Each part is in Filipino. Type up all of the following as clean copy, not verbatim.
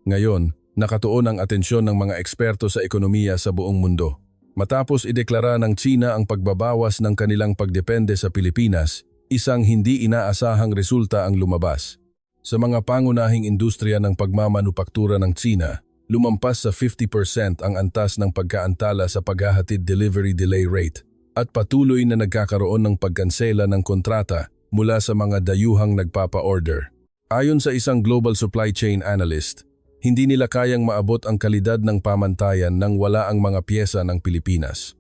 Ngayon, nakatuon ang atensyon ng mga eksperto sa ekonomiya sa buong mundo. Matapos ideklara ng China ang pagbabawas ng kanilang pagdepende sa Pilipinas, isang hindi inaasahang resulta ang lumabas. Sa mga pangunahing industriya ng pagmamanupaktura ng China, lumampas sa 50% ang antas ng pagkaantala sa paghahatid delivery delay rate at patuloy na nagkakaroon ng pagkansela ng kontrata mula sa mga dayuhang nagpapa-order. Ayon sa isang global supply chain analyst, hindi nila kayang maabot ang kalidad ng pamantayan nang wala ang mga piyesa ng Pilipinas.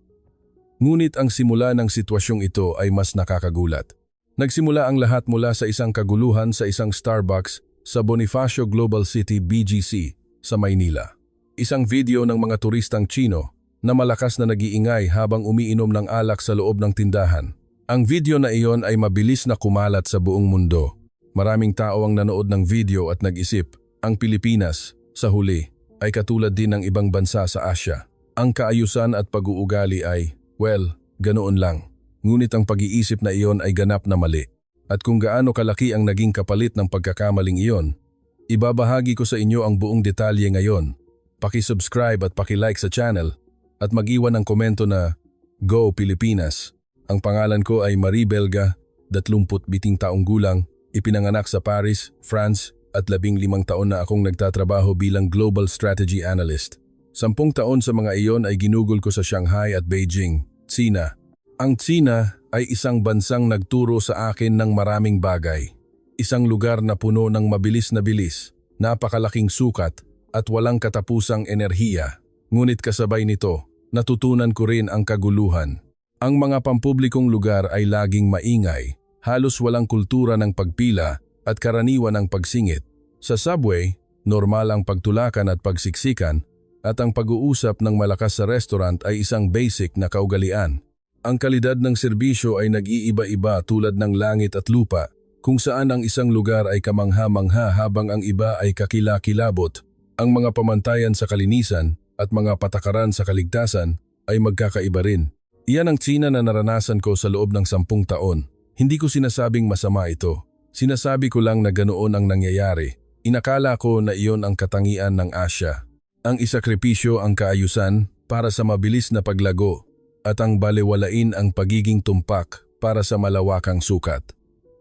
Ngunit ang simula ng sitwasyong ito ay mas nakakagulat. Nagsimula ang lahat mula sa isang kaguluhan sa isang Starbucks sa Bonifacio Global City BGC sa Maynila. Isang video ng mga turistang Tsino na malakas na nag-iingay habang umiinom ng alak sa loob ng tindahan. Ang video na iyon ay mabilis na kumalat sa buong mundo. Maraming tao ang nanood ng video at nag-isip, ang Pilipinas, sa huli, ay katulad din ng ibang bansa sa Asya. Ang kaayusan at pag-uugali ay, well, ganoon lang. Ngunit ang pag-iisip na iyon ay ganap na mali. At kung gaano kalaki ang naging kapalit ng pagkakamaling iyon, ibabahagi ko sa inyo ang buong detalye ngayon. Paki-subscribe at paki-like sa channel at mag-iwan ng komento na Go Pilipinas. Ang pangalan ko ay Marie Belga, 27 taong gulang, ipinanganak sa Paris, France at 15 taon na akong nagtatrabaho bilang Global Strategy Analyst. 10 taon sa mga iyon ay ginugol ko sa Shanghai at Beijing, China. Ang China ay isang bansang nagturo sa akin ng maraming bagay. Isang lugar na puno ng mabilis na bilis, napakalaking sukat at walang katapusang enerhiya. Ngunit kasabay nito, natutunan ko rin ang kaguluhan. Ang mga pampublikong lugar ay laging maingay, halos walang kultura ng pagpila at karaniwan ng pagsingit. Sa subway, normal ang pagtulakan at pagsiksikan at ang pag-uusap ng malakas sa restaurant ay isang basic na kaugalian. Ang kalidad ng serbisyo ay nag-iiba-iba tulad ng langit at lupa, kung saan ang isang lugar ay kamangha-mangha habang ang iba ay kakilakilabot. Ang mga pamantayan sa kalinisan at mga patakaran sa kaligtasan ay magkakaiba rin. Iyan ang China na naranasan ko sa loob ng 10 taon. Hindi ko sinasabing masama ito. Sinasabi ko lang na ganoon ang nangyayari. Inakala ko na iyon ang katangian ng Asya. Ang isakripisyo ang kaayusan para sa mabilis na paglago at ang balewalain ang pagiging tumpak para sa malawakang sukat.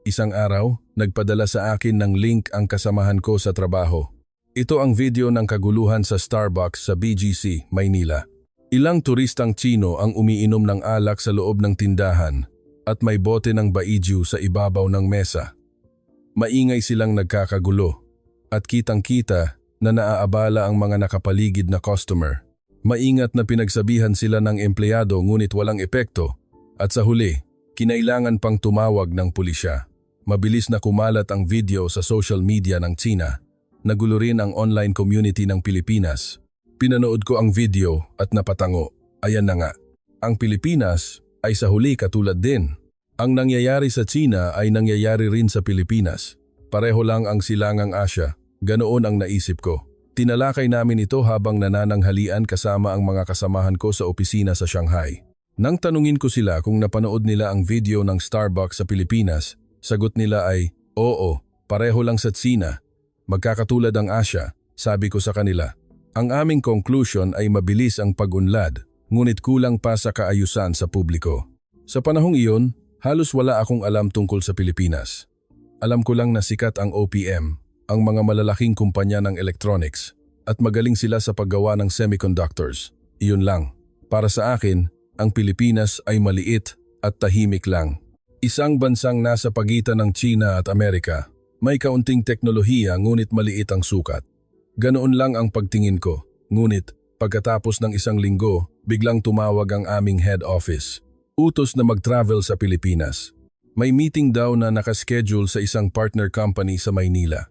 Isang araw, nagpadala sa akin ng link ang kasamahan ko sa trabaho. Ito ang video ng kaguluhan sa Starbucks sa BGC, Maynila. Ilang turistang Tsino ang umiinom ng alak sa loob ng tindahan at may bote ng baijiu sa ibabaw ng mesa. Maingay silang nagkakagulo at kitang-kita na naaabala ang mga nakapaligid na customer. Maingat na pinagsabihan sila ng empleyado ngunit walang epekto at sa huli, kinailangan pang tumawag ng pulisya. Mabilis na kumalat ang video sa social media ng China. Nagulo rin ang online community ng Pilipinas. Pinanood ko ang video at napatango. Ayan na nga. Ang Pilipinas ay sa huli katulad din. Ang nangyayari sa China ay nangyayari rin sa Pilipinas. Pareho lang ang silangang Asya. Ganoon ang naisip ko. Tinalakay namin ito habang nanananghalian kasama ang mga kasamahan ko sa opisina sa Shanghai. Nang tanungin ko sila kung napanood nila ang video ng Starbucks sa Pilipinas, sagot nila ay, oo, pareho lang sa China. Magkakatulad ang Asya, sabi ko sa kanila. Ang aming conclusion ay mabilis ang pag-unlad, ngunit kulang pa sa kaayusan sa publiko. Sa panahong iyon, halos wala akong alam tungkol sa Pilipinas. Alam ko lang na sikat ang OPM, ang mga malalaking kumpanya ng electronics, at magaling sila sa paggawa ng semiconductors. Iyon lang. Para sa akin, ang Pilipinas ay maliit at tahimik lang. Isang bansang nasa pagitan ng China at Amerika. May kaunting teknolohiya ngunit maliit ang sukat. Ganoon lang ang pagtingin ko. Ngunit, pagkatapos ng isang linggo, biglang tumawag ang aming head office. Utos na mag-travel sa Pilipinas. May meeting daw na nakaschedule sa isang partner company sa Maynila.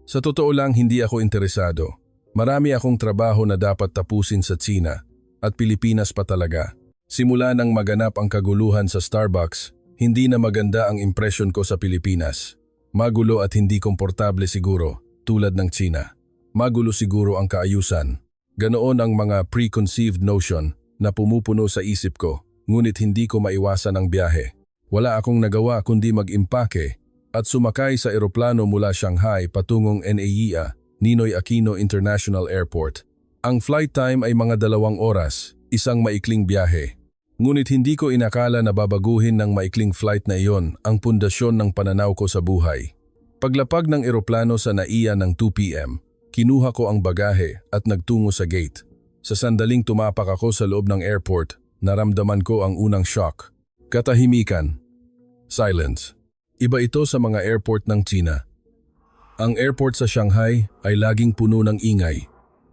Sa totoo lang, hindi ako interesado. Marami akong trabaho na dapat tapusin sa China at Pilipinas pa talaga. Simula nang maganap ang kaguluhan sa Starbucks, hindi na maganda ang impresyon ko sa Pilipinas. Magulo at hindi komportable siguro, tulad ng China. Magulo siguro ang kaayusan. Ganoon ang mga preconceived notion na pumupuno sa isip ko, ngunit hindi ko maiwasan ang biyahe. Wala akong nagawa kundi mag-impake at sumakay sa eroplano mula Shanghai patungong NAIA Ninoy Aquino International Airport. Ang flight time ay mga 2 oras, isang maikling biyahe. Ngunit hindi ko inakala na babaguhin ng maikling flight na iyon ang pundasyon ng pananaw ko sa buhay. Paglapag ng eroplano sa NAIA ng 2 p.m., kinuha ko ang bagahe at nagtungo sa gate. Sa sandaling tumapak ako sa loob ng airport, naramdaman ko ang unang shock. Katahimikan. Silence. Iba ito sa mga airport ng China. Ang airport sa Shanghai ay laging puno ng ingay.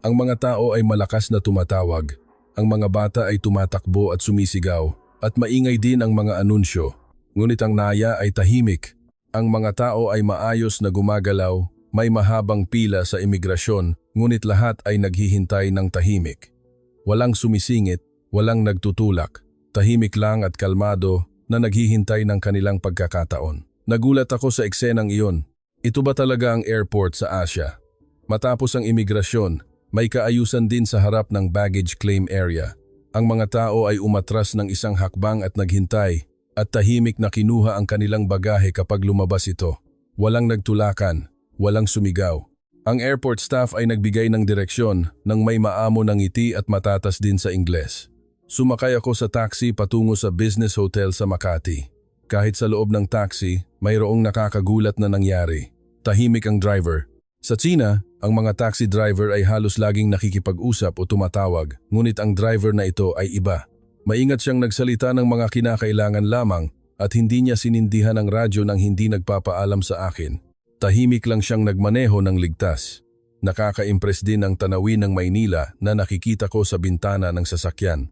Ang mga tao ay malakas na tumatawag. Ang mga bata ay tumatakbo at sumisigaw. At maingay din ang mga anunsyo. Ngunit ang NAIA ay tahimik. Ang mga tao ay maayos na gumagalaw. May mahabang pila sa imigrasyon. Ngunit lahat ay naghihintay ng tahimik. Walang sumisingit, walang nagtutulak. Tahimik lang at kalmado na naghihintay ng kanilang pagkakataon. Nagulat ako sa eksenang iyon. Ito ba talaga ang airport sa Asia? Matapos ang imigrasyon, may kaayusan din sa harap ng baggage claim area. Ang mga tao ay umatras ng isang hakbang at naghintay at tahimik na kinuha ang kanilang bagahe kapag lumabas ito. Walang nagtulakan, walang sumigaw. Ang airport staff ay nagbigay ng direksyon nang may maamo ng ngiti at matatas din sa Ingles. Sumakay ako sa taxi patungo sa business hotel sa Makati. Kahit sa loob ng taxi, mayroong nakakagulat na nangyari. Tahimik ang driver. Sa China, ang mga taxi driver ay halos laging nakikipag-usap o tumatawag, ngunit ang driver na ito ay iba. Maingat siyang nagsalita ng mga kinakailangan lamang at hindi niya sinindihan ang radyo nang hindi nagpapaalam sa akin. Tahimik lang siyang nagmaneho ng ligtas. Nakaka-impress din ang tanawin ng Maynila na nakikita ko sa bintana ng sasakyan.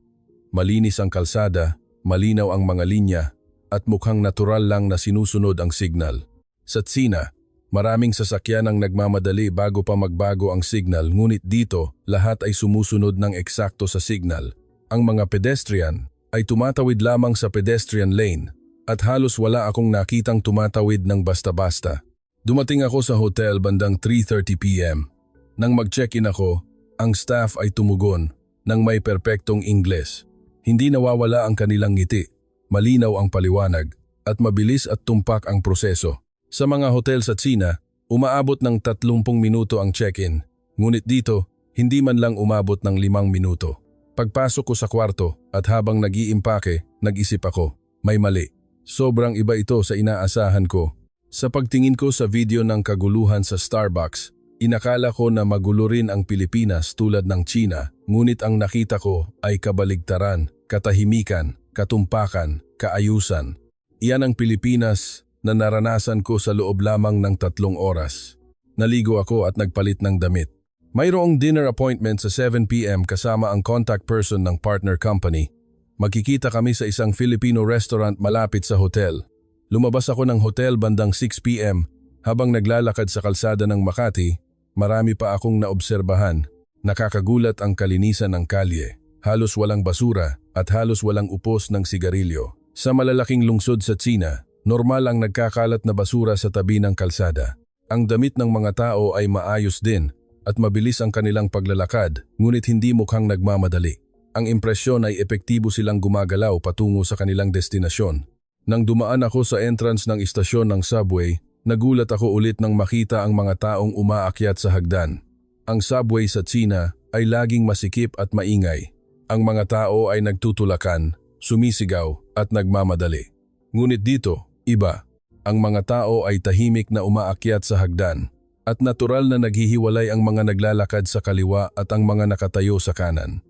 Malinis ang kalsada, malinaw ang mga linya, at mukhang natural lang na sinusunod ang signal. Sa China, maraming sasakyan ang nagmamadali bago pa magbago ang signal, ngunit dito lahat ay sumusunod ng eksakto sa signal. Ang mga pedestrian ay tumatawid lamang sa pedestrian lane at halos wala akong nakitang tumatawid ng basta-basta. Dumating ako sa hotel bandang 3:30 p.m. Nang mag-check-in ako, ang staff ay tumugon ng may perpektong Ingles. Hindi nawawala ang kanilang ngiti, malinaw ang paliwanag at mabilis at tumpak ang proseso. Sa mga hotel sa China, umaabot ng 30 minuto ang check-in. Ngunit dito, hindi man lang umabot ng 5 minuto. Pagpasok ko sa kwarto at habang nag-iimpake, nag-isip ako, may mali. Sobrang iba ito sa inaasahan ko. Sa pagtingin ko sa video ng kaguluhan sa Starbucks, inakala ko na magulo rin ang Pilipinas tulad ng China, ngunit ang nakita ko ay kabaligtaran, katahimikan, katumpakan, kaayusan. Iyan ang Pilipinas na naranasan ko sa loob lamang ng 3 oras. Naligo ako at nagpalit ng damit. Mayroong dinner appointment sa 7 p.m. kasama ang contact person ng partner company. Magkikita kami sa isang Filipino restaurant malapit sa hotel. Lumabas ako ng hotel bandang 6 p.m. Habang naglalakad sa kalsada ng Makati, marami pa akong naobserbahan. Nakakagulat ang kalinisan ng kalye. Halos walang basura at halos walang upos ng sigarilyo. Sa malalaking lungsod sa China, normal ang nagkakalat na basura sa tabi ng kalsada. Ang damit ng mga tao ay maayos din at mabilis ang kanilang paglalakad, ngunit hindi mukhang nagmamadali. Ang impresyon ay epektibo silang gumagalaw patungo sa kanilang destinasyon. Nang dumaan ako sa entrance ng istasyon ng subway, nagulat ako ulit nang makita ang mga taong umaakyat sa hagdan. Ang subway sa China ay laging masikip at maingay. Ang mga tao ay nagtutulakan, sumisigaw at nagmamadali. Ngunit dito, iba. Ang mga tao ay tahimik na umaakyat sa hagdan at natural na naghihiwalay ang mga naglalakad sa kaliwa at ang mga nakatayo sa kanan.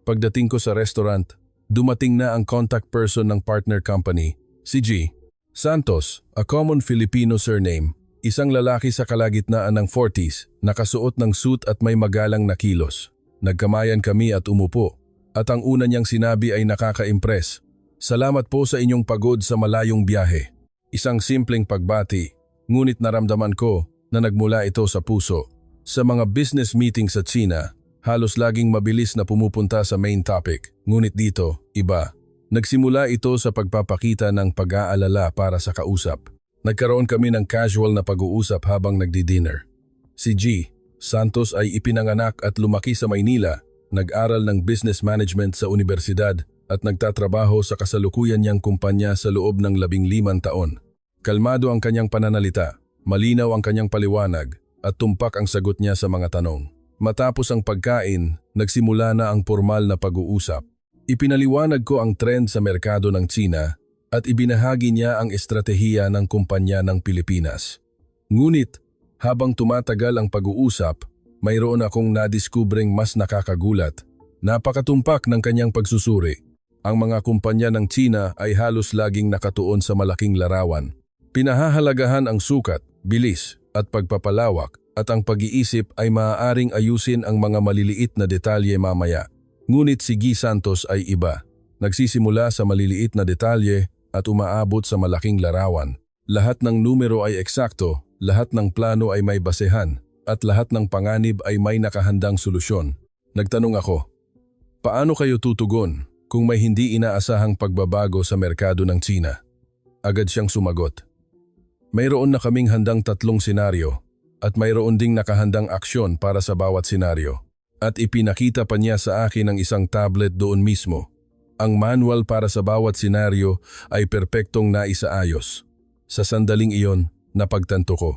Pagdating ko sa restaurant, dumating na ang contact person ng partner company, si G. Santos, a common Filipino surname, isang lalaki sa kalagitnaan ng 40s, nakasuot ng suit at may magalang na kilos. Nagkamayan kami at umupo, at ang una niyang sinabi ay nakaka-impress. Salamat po sa inyong pagod sa malayong biyahe. Isang simpleng pagbati, ngunit naramdaman ko na nagmula ito sa puso. Sa mga business meeting sa China, halos laging mabilis na pumupunta sa main topic, ngunit dito, iba. Nagsimula ito sa pagpapakita ng pag-aalala para sa kausap. Nagkaroon kami ng casual na pag-uusap habang nagdi-dinner. Si G. Santos ay ipinanganak at lumaki sa Maynila, nag-aral ng business management sa universidad at nagtatrabaho sa kasalukuyan niyang kumpanya sa loob ng 15 taon. Kalmado ang kanyang pananalita, malinaw ang kanyang paliwanag, at tumpak ang sagot niya sa mga tanong. Matapos ang pagkain, nagsimula na ang formal na pag-uusap. Ipinaliwanag ko ang trend sa merkado ng Tsina at ibinahagi niya ang estratehiya ng kumpanya ng Pilipinas. Ngunit, habang tumatagal ang pag-uusap, mayroon akong nadiskubreng mas nakakagulat. Napakatumpak ng kanyang pagsusuri. Ang mga kumpanya ng Tsina ay halos laging nakatuon sa malaking larawan. Pinahahalagahan ang sukat, bilis, at pagpapalawak, at ang pag-iisip ay maaaring ayusin ang mga maliliit na detalye mamaya. Ngunit si Guy Santos ay iba. Nagsisimula sa maliliit na detalye at umaabot sa malaking larawan. Lahat ng numero ay eksakto, lahat ng plano ay may basehan, at lahat ng panganib ay may nakahandang solusyon. Nagtanong ako, paano kayo tutugon kung may hindi inaasahang pagbabago sa merkado ng Tsina? Agad siyang sumagot. Mayroon na kaming handang 3 senaryo at mayroon ding nakahandang aksyon para sa bawat senaryo. At ipinakita pa niya sa akin ang isang tablet doon mismo. Ang manual para sa bawat senaryo ay perpektong naisaayos. Sa sandaling iyon, napagtanto ko.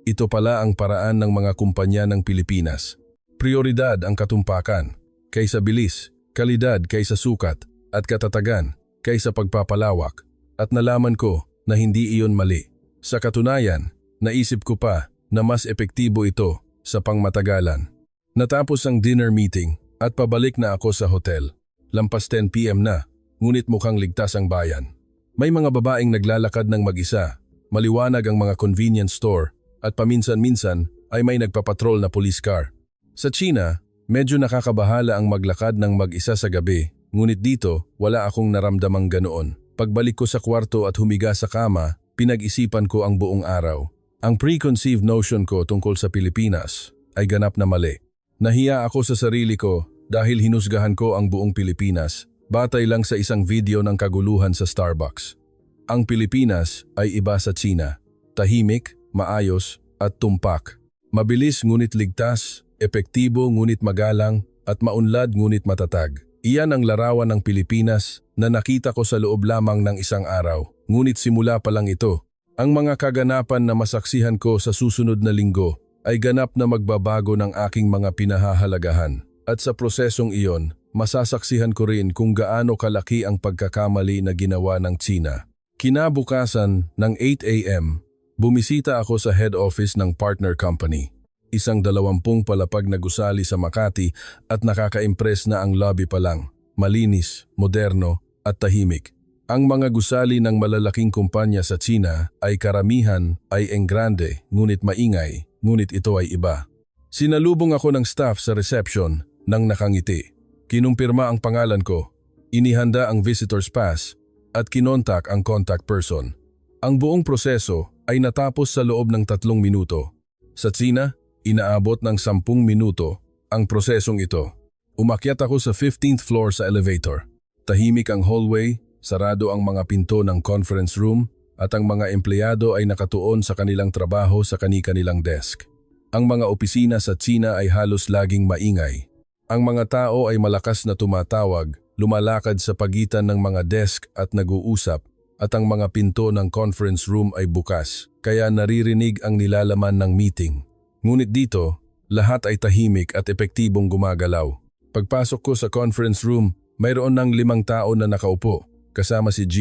Ito pala ang paraan ng mga kumpanya ng Pilipinas. Prioridad ang katumpakan, kaysa bilis, kalidad kaysa sukat, at katatagan kaysa pagpapalawak. At nalaman ko na hindi iyon mali. Sa katunayan, naisip ko pa na mas epektibo ito sa pangmatagalan. Natapos ang dinner meeting at pabalik na ako sa hotel. Lampas 10 PM na, ngunit mukhang ligtas ang bayan. May mga babaeng naglalakad ng mag-isa, maliwanag ang mga convenience store, at paminsan-minsan ay may nagpapatrol na police car. Sa Tsina, medyo nakakabahala ang maglakad ng mag-isa sa gabi, ngunit dito wala akong naramdamang ganoon. Pagbalik ko sa kwarto at humiga sa kama, pinag-isipan ko ang buong araw. Ang preconceived notion ko tungkol sa Pilipinas ay ganap na mali. Nahiya ako sa sarili ko dahil hinusgahan ko ang buong Pilipinas batay lang sa isang video ng kaguluhan sa Starbucks. Ang Pilipinas ay iba sa Tsina. Tahimik, maayos, at tumpak. Mabilis ngunit ligtas, epektibo ngunit magalang, at maunlad ngunit matatag. Iyan ang larawan ng Pilipinas na nakita ko sa loob lamang ng isang araw. Ngunit simula pa lang ito. Ang mga kaganapan na masaksihan ko sa susunod na linggo ay ganap na magbabago ng aking mga pinahahalagahan. At sa prosesong iyon, masasaksihan ko rin kung gaano kalaki ang pagkakamali na ginawa ng Tsina. Kinabukasan ng 8 AM, bumisita ako sa head office ng partner company. Isang 20 palapag na gusali sa Makati at nakaka-impress na ang lobby pa lang. Malinis, moderno at tahimik. Ang mga gusali ng malalaking kumpanya sa Tsina ay karamihan ay engrande ngunit maingay, ngunit ito ay iba. Sinalubong ako ng staff sa reception nang nakangiti. Kinumpirma ang pangalan ko, inihanda ang visitor's pass at kinontak ang contact person. Ang buong proseso ay natapos sa loob ng 3 minuto. Sa Tsina, inaabot ng 10 minuto ang prosesong ito. Umakyat ako sa 15th floor sa elevator. Tahimik ang hallway, sarado ang mga pinto ng conference room at ang mga empleyado ay nakatuon sa kanilang trabaho sa kani-kanilang desk. Ang mga opisina sa Tsina ay halos laging maingay. Ang mga tao ay malakas na tumatawag, lumalakad sa pagitan ng mga desk at nag-uusap, at ang mga pinto ng conference room ay bukas, kaya naririnig ang nilalaman ng meeting. Ngunit dito, lahat ay tahimik at epektibong gumagalaw. Pagpasok ko sa conference room, mayroon ng 5 tao na nakaupo, kasama si G.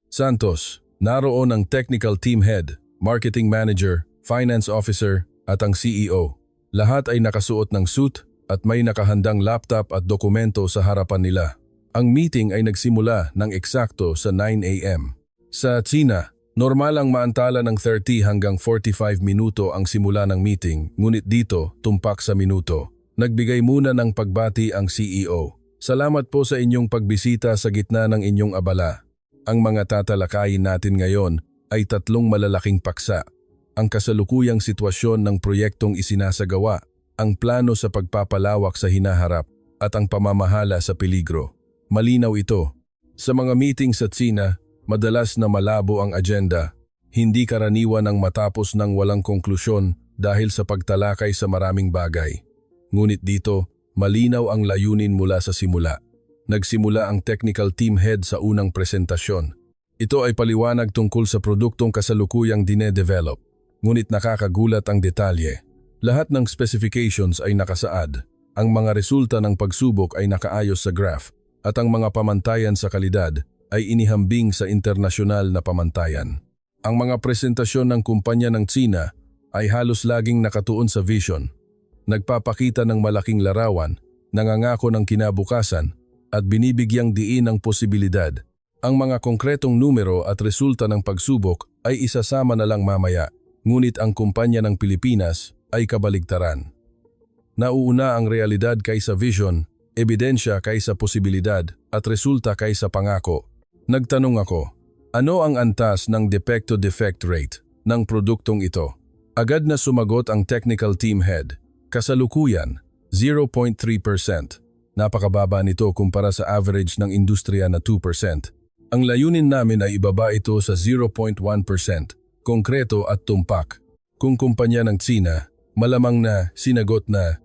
Santos. Naroon ang technical team head, marketing manager, finance officer, at ang CEO. Lahat ay nakasuot ng suit at may nakahandang laptop at dokumento sa harapan nila. Ang meeting ay nagsimula ng eksakto sa 9 AM. Sa Tsina, normal ang maantala ng 30 hanggang 45 minuto ang simula ng meeting, ngunit dito tumpak sa minuto. Nagbigay muna ng pagbati ang CEO. Salamat po sa inyong pagbisita sa gitna ng inyong abala. Ang mga tatalakayin natin ngayon ay 3 malalaking paksa. Ang kasalukuyang sitwasyon ng proyektong isinasagawa, ang plano sa pagpapalawak sa hinaharap, at ang pamamahala sa peligro. Malinaw ito. Sa mga meeting sa Tsina, madalas na malabo ang agenda. Hindi karaniwan ang matapos ng walang konklusyon dahil sa pagtalakay sa maraming bagay. Ngunit dito, malinaw ang layunin mula sa simula. Nagsimula ang technical team head sa unang presentasyon. Ito ay paliwanag tungkol sa produktong kasalukuyang dine-develop. Ngunit nakakagulat ang detalye. Lahat ng specifications ay nakasaad, ang mga resulta ng pagsubok ay nakaayos sa graph, at ang mga pamantayan sa kalidad ay inihambing sa internasyonal na pamantayan. Ang mga presentasyon ng kumpanya ng Tsina ay halos laging nakatuon sa vision, nagpapakita ng malaking larawan, nangangako ng kinabukasan, at binibigyang diin ang posibilidad. Ang mga konkretong numero at resulta ng pagsubok ay isasama na lang mamaya, ngunit ang kumpanya ng Pilipinas ay kabaligtaran. Nauuna ang realidad kaysa vision, ebidensya kaysa posibilidad, at resulta kaysa pangako. Nagtanong ako, ano ang antas ng defect-to-defect rate ng produktong ito? Agad na sumagot ang technical team head, kasalukuyan, 0.3%. Napakababa nito kumpara sa average ng industriya na 2%. Ang layunin namin ay ibaba ito sa 0.1%, konkreto at tumpak. Kung kumpanya ng Tsina, malamang na, sinagot na.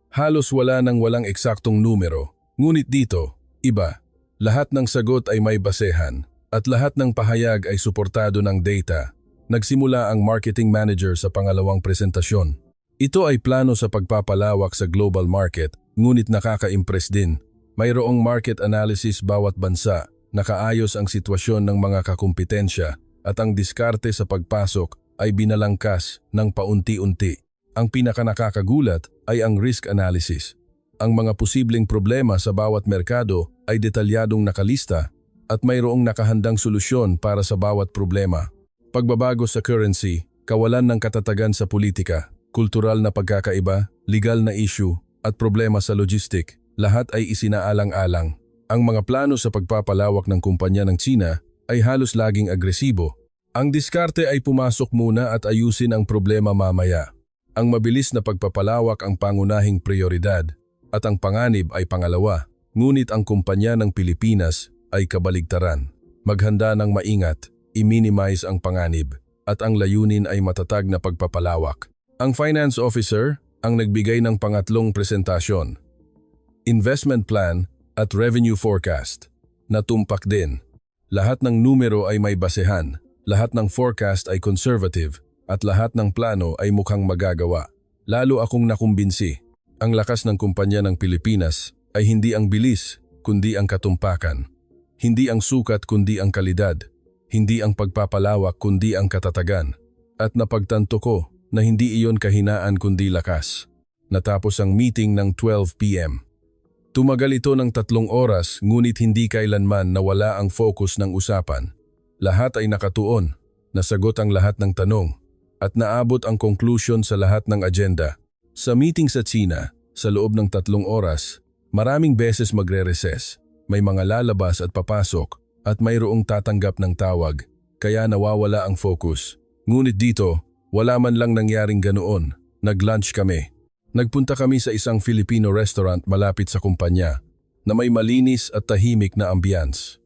Halos wala nang walang eksaktong numero, ngunit dito, iba. Lahat ng sagot ay may basehan, at lahat ng pahayag ay suportado ng data. Nagsimula ang marketing manager sa pangalawang presentasyon. Ito ay plano sa pagpapalawak sa global market, ngunit nakaka-impress din. Mayroong market analysis bawat bansa, nakaayos ang sitwasyon ng mga kakumpetensya, at ang diskarte sa pagpasok ay binalangkas ng paunti-unti. Ang pinakanakakagulat ay ang risk analysis. Ang mga posibleng problema sa bawat merkado ay detalyadong nakalista at mayroong nakahandang solusyon para sa bawat problema. Pagbabago sa currency, kawalan ng katatagan sa politika, kultural na pagkakaiba, legal na issue, at problema sa logistic, lahat ay isinaalang-alang. Ang mga plano sa pagpapalawak ng kumpanya ng Tsina ay halos laging agresibo. Ang diskarte ay pumasok muna at ayusin ang problema mamaya. Ang mabilis na pagpapalawak ang pangunahing prioridad at ang panganib ay pangalawa. Ngunit ang kumpanya ng Pilipinas ay kabaligtaran. Maghanda ng maingat, i-minimize ang panganib, at ang layunin ay matatag na pagpapalawak. Ang finance officer ang nagbigay ng pangatlong presentasyon. Investment plan at revenue forecast. Natumpak din. Lahat ng numero ay may basehan, lahat ng forecast ay conservative, at lahat ng plano ay mukhang magagawa. Lalo akong nakumbinsi. Ang lakas ng kumpanya ng Pilipinas ay hindi ang bilis, kundi ang katumpakan. Hindi ang sukat kundi ang kalidad. Hindi ang pagpapalawak kundi ang katatagan. At napagtanto ko na hindi iyon kahinaan kundi lakas. Natapos ang meeting ng 12 p.m. Tumagal ito ng 3 oras ngunit hindi kailanman nawala ang focus ng usapan. Lahat ay nakatuon, nasagot ang lahat ng tanong, at naabot ang conclusion sa lahat ng agenda. Sa meeting sa Tsina, sa loob ng 3 oras, maraming beses magre-recess, may mga lalabas at papasok, at mayroong tatanggap ng tawag, kaya nawawala ang focus. Ngunit dito, wala man lang nangyaring ganoon. Nag-lunch kami. Nagpunta kami sa isang Filipino restaurant malapit sa kumpanya, na may malinis at tahimik na ambience.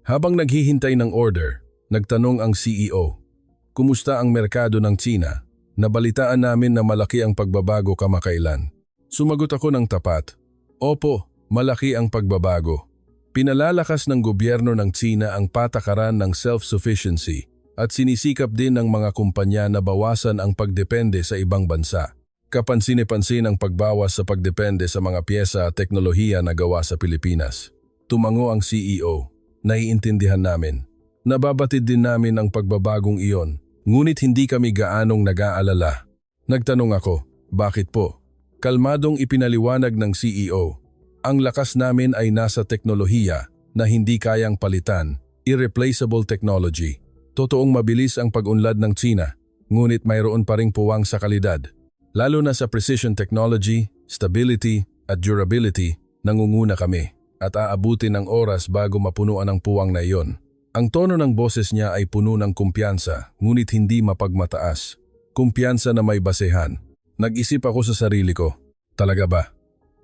Habang naghihintay ng order, nagtanong ang CEO, "Kumusta ang merkado ng Tsina? Nabalitaan namin na malaki ang pagbabago kamakailan." Sumagot ako ng tapat, "Opo, malaki ang pagbabago." Pinalalakas ng gobyerno ng Tsina ang patakaran ng self-sufficiency at sinisikap din ng mga kumpanya na bawasan ang pagdepende sa ibang bansa. Kapansin-pansin ang pagbawas sa pagdepende sa mga piyesa at teknolohiya na gawa sa Pilipinas. Tumango ang CEO, "Naiintindihan namin. Nababatid din namin ang pagbabagong iyon, ngunit hindi kami gaanong nag-aalala." Nagtanong ako, "Bakit po?" Kalmadong ipinaliwanag ng CEO, "Ang lakas namin ay nasa teknolohiya na hindi kayang palitan, irreplaceable technology. Totoong mabilis ang pag-unlad ng Tsina, ngunit mayroon pa ring puwang sa kalidad. Lalo na sa precision technology, stability, at durability, nangunguna kami, at aabutin ng oras bago mapunuan ang puwang na iyon." Ang tono ng boses niya ay puno ng kumpiyansa, ngunit hindi mapagmataas. Kumpiyansa na may basehan. Nag-isip ako sa sarili ko, talaga ba?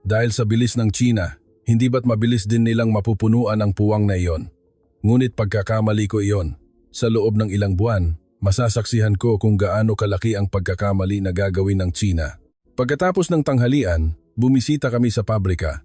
Dahil sa bilis ng Tsina, hindi ba't mabilis din nilang mapupunuan ang puwang na iyon? Ngunit pagkakamali ko iyon. Sa loob ng ilang buwan, masasaksihan ko kung gaano kalaki ang pagkakamali na gagawin ng Tsina. Pagkatapos ng tanghalian, bumisita kami sa pabrika,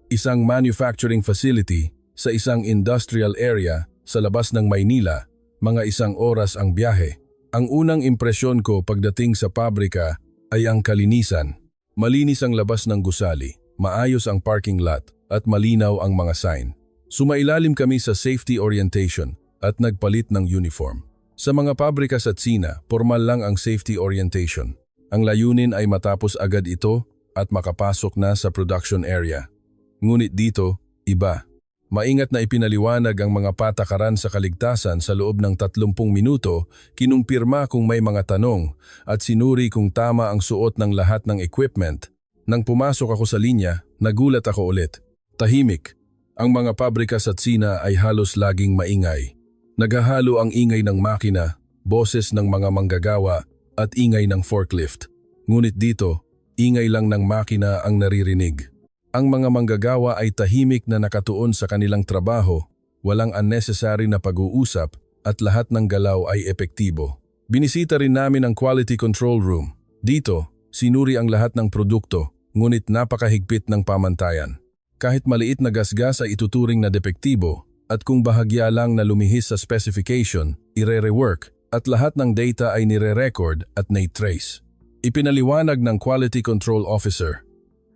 isang manufacturing facility sa isang industrial area sa labas ng Maynila, mga 1 oras ang biyahe. Ang unang impresyon ko pagdating sa pabrika ay ang kalinisan. Malinis ang labas ng gusali, maayos ang parking lot, at malinaw ang mga sign. Sumailalim kami sa safety orientation at nagpalit ng uniform. Sa mga pabrika sa Tsina, formal lang ang safety orientation. Ang layunin ay matapos agad ito at makapasok na sa production area. Ngunit dito, iba. Maingat na ipinaliwanag ang mga patakaran sa kaligtasan sa loob ng 30 minuto, kinumpirma kung may mga tanong at sinuri kung tama ang suot ng lahat ng equipment. Nang pumasok ako sa linya, nagulat ako ulit. Tahimik. Ang mga pabrika sa Tsina ay halos laging maingay. Naghahalo ang ingay ng makina, boses ng mga manggagawa at ingay ng forklift. Ngunit dito, ingay lang ng makina ang naririnig. Ang mga manggagawa ay tahimik na nakatuon sa kanilang trabaho, walang unnecessary na pag-uusap at lahat ng galaw ay epektibo. Binisita rin namin ang quality control room. Dito, sinuri ang lahat ng produkto, ngunit napakahigpit ng pamantayan. Kahit maliit na gasgas ay ituturing na depektibo at kung bahagya lang na lumihis sa specification, ire-rework at lahat ng data ay nire-record at na-trace. Ipinaliwanag ng quality control officer.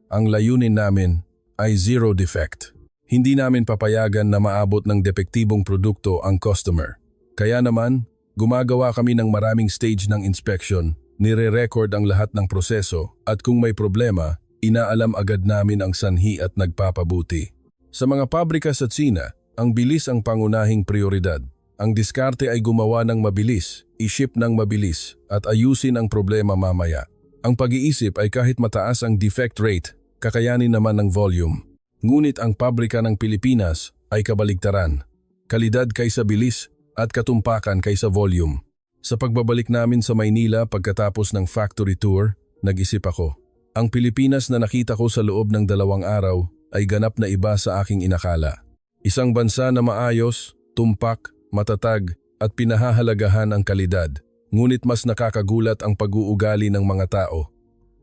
Ang layunin namin ay zero defect. Hindi namin papayagan na maabot ng depektibong produkto ang customer. Kaya naman, gumagawa kami ng maraming stage ng inspection, nire-record ang lahat ng proseso at kung may problema, inaalam agad namin ang sanhi at nagpapabuti. Sa mga pabrika sa Tsina, ang bilis ang pangunahing prioridad. Ang diskarte ay gumawa ng mabilis, i-ship ng mabilis at ayusin ang problema mamaya. Ang pag-iisip ay kahit mataas ang defect rate, kakayanin naman ng volume. Ngunit ang pabrika ng Pilipinas ay kabaligtaran. Kalidad kaysa bilis at katumpakan kaysa volume. Sa pagbabalik namin sa Maynila pagkatapos ng factory tour, nag-isip ako. Ang Pilipinas na nakita ko sa loob ng 2 araw ay ganap na iba sa aking inakala. Isang bansa na maayos, tumpak, matatag at pinahahalagahan ang kalidad. Ngunit mas nakakagulat ang pag-uugali ng mga tao.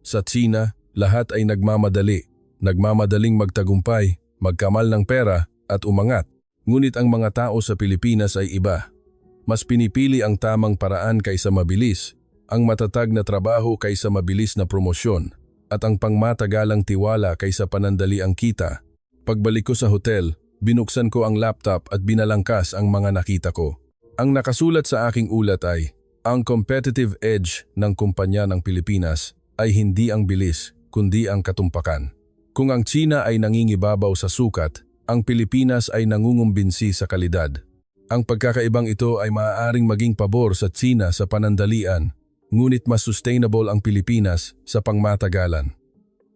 Sa Tsina, lahat ay nagmamadaling magtagumpay, magkamal ng pera at umangat. Ngunit ang mga tao sa Pilipinas ay iba. Mas pinipili ang tamang paraan kaysa mabilis, ang matatag na trabaho kaysa mabilis na promosyon, at ang pangmatagalang tiwala kaysa panandali ang kita. Pagbalik ko sa hotel, binuksan ko ang laptop at binalangkas ang mga nakita ko. Ang nakasulat sa aking ulat ay, ang competitive edge ng kumpanya ng Pilipinas ay hindi ang bilis, kundi ang katumpakan. Kung ang Tsina ay nangingibabaw sa sukat, ang Pilipinas ay nangungumbinsi sa kalidad. Ang pagkakaibang ito ay maaaring maging pabor sa Tsina sa panandalian, ngunit mas sustainable ang Pilipinas sa pangmatagalan.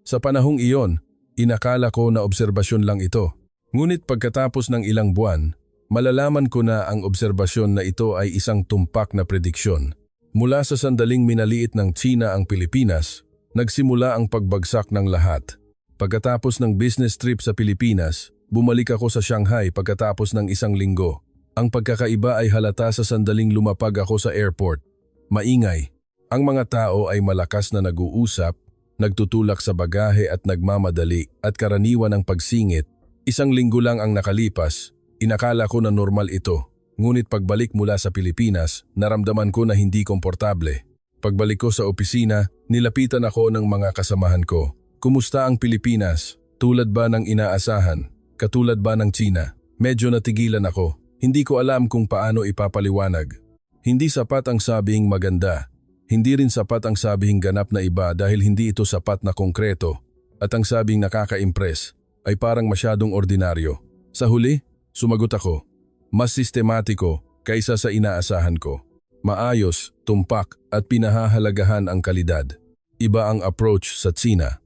Sa panahong iyon, inakala ko na obserbasyon lang ito. Ngunit pagkatapos ng ilang buwan, malalaman ko na ang obserbasyon na ito ay isang tumpak na prediksyon. Mula sa sandaling minaliit ng Tsina ang Pilipinas, nagsimula ang pagbagsak ng lahat. Pagkatapos ng business trip sa Pilipinas, bumalik ako sa Shanghai pagkatapos ng 1 linggo. Ang pagkakaiba ay halata sa sandaling lumapag ako sa airport. Maingay. Ang mga tao ay malakas na nag-uusap, nagtutulak sa bagahe at nagmamadali at karaniwan ang pagsingit. 1 linggo lang ang nakalipas. Inakala ko na normal ito, ngunit pagbalik mula sa Pilipinas, naramdaman ko na hindi komportable. Pagbalik ko sa opisina, nilapitan ako ng mga kasamahan ko. Kumusta ang Pilipinas? Tulad ba ng inaasahan? Katulad ba ng Tsina? Medyo natigilan ako. Hindi ko alam kung paano ipapaliwanag. Hindi sapat ang sabing maganda. Hindi rin sapat ang sabing ganap na iba dahil hindi ito sapat na konkreto. At ang sabing nakaka-impress ay parang masyadong ordinaryo. Sa huli, sumagot ako, mas sistematiko kaysa sa inaasahan ko. Maayos, tumpak at pinahahalagahan ang kalidad. Iba ang approach sa Tsina.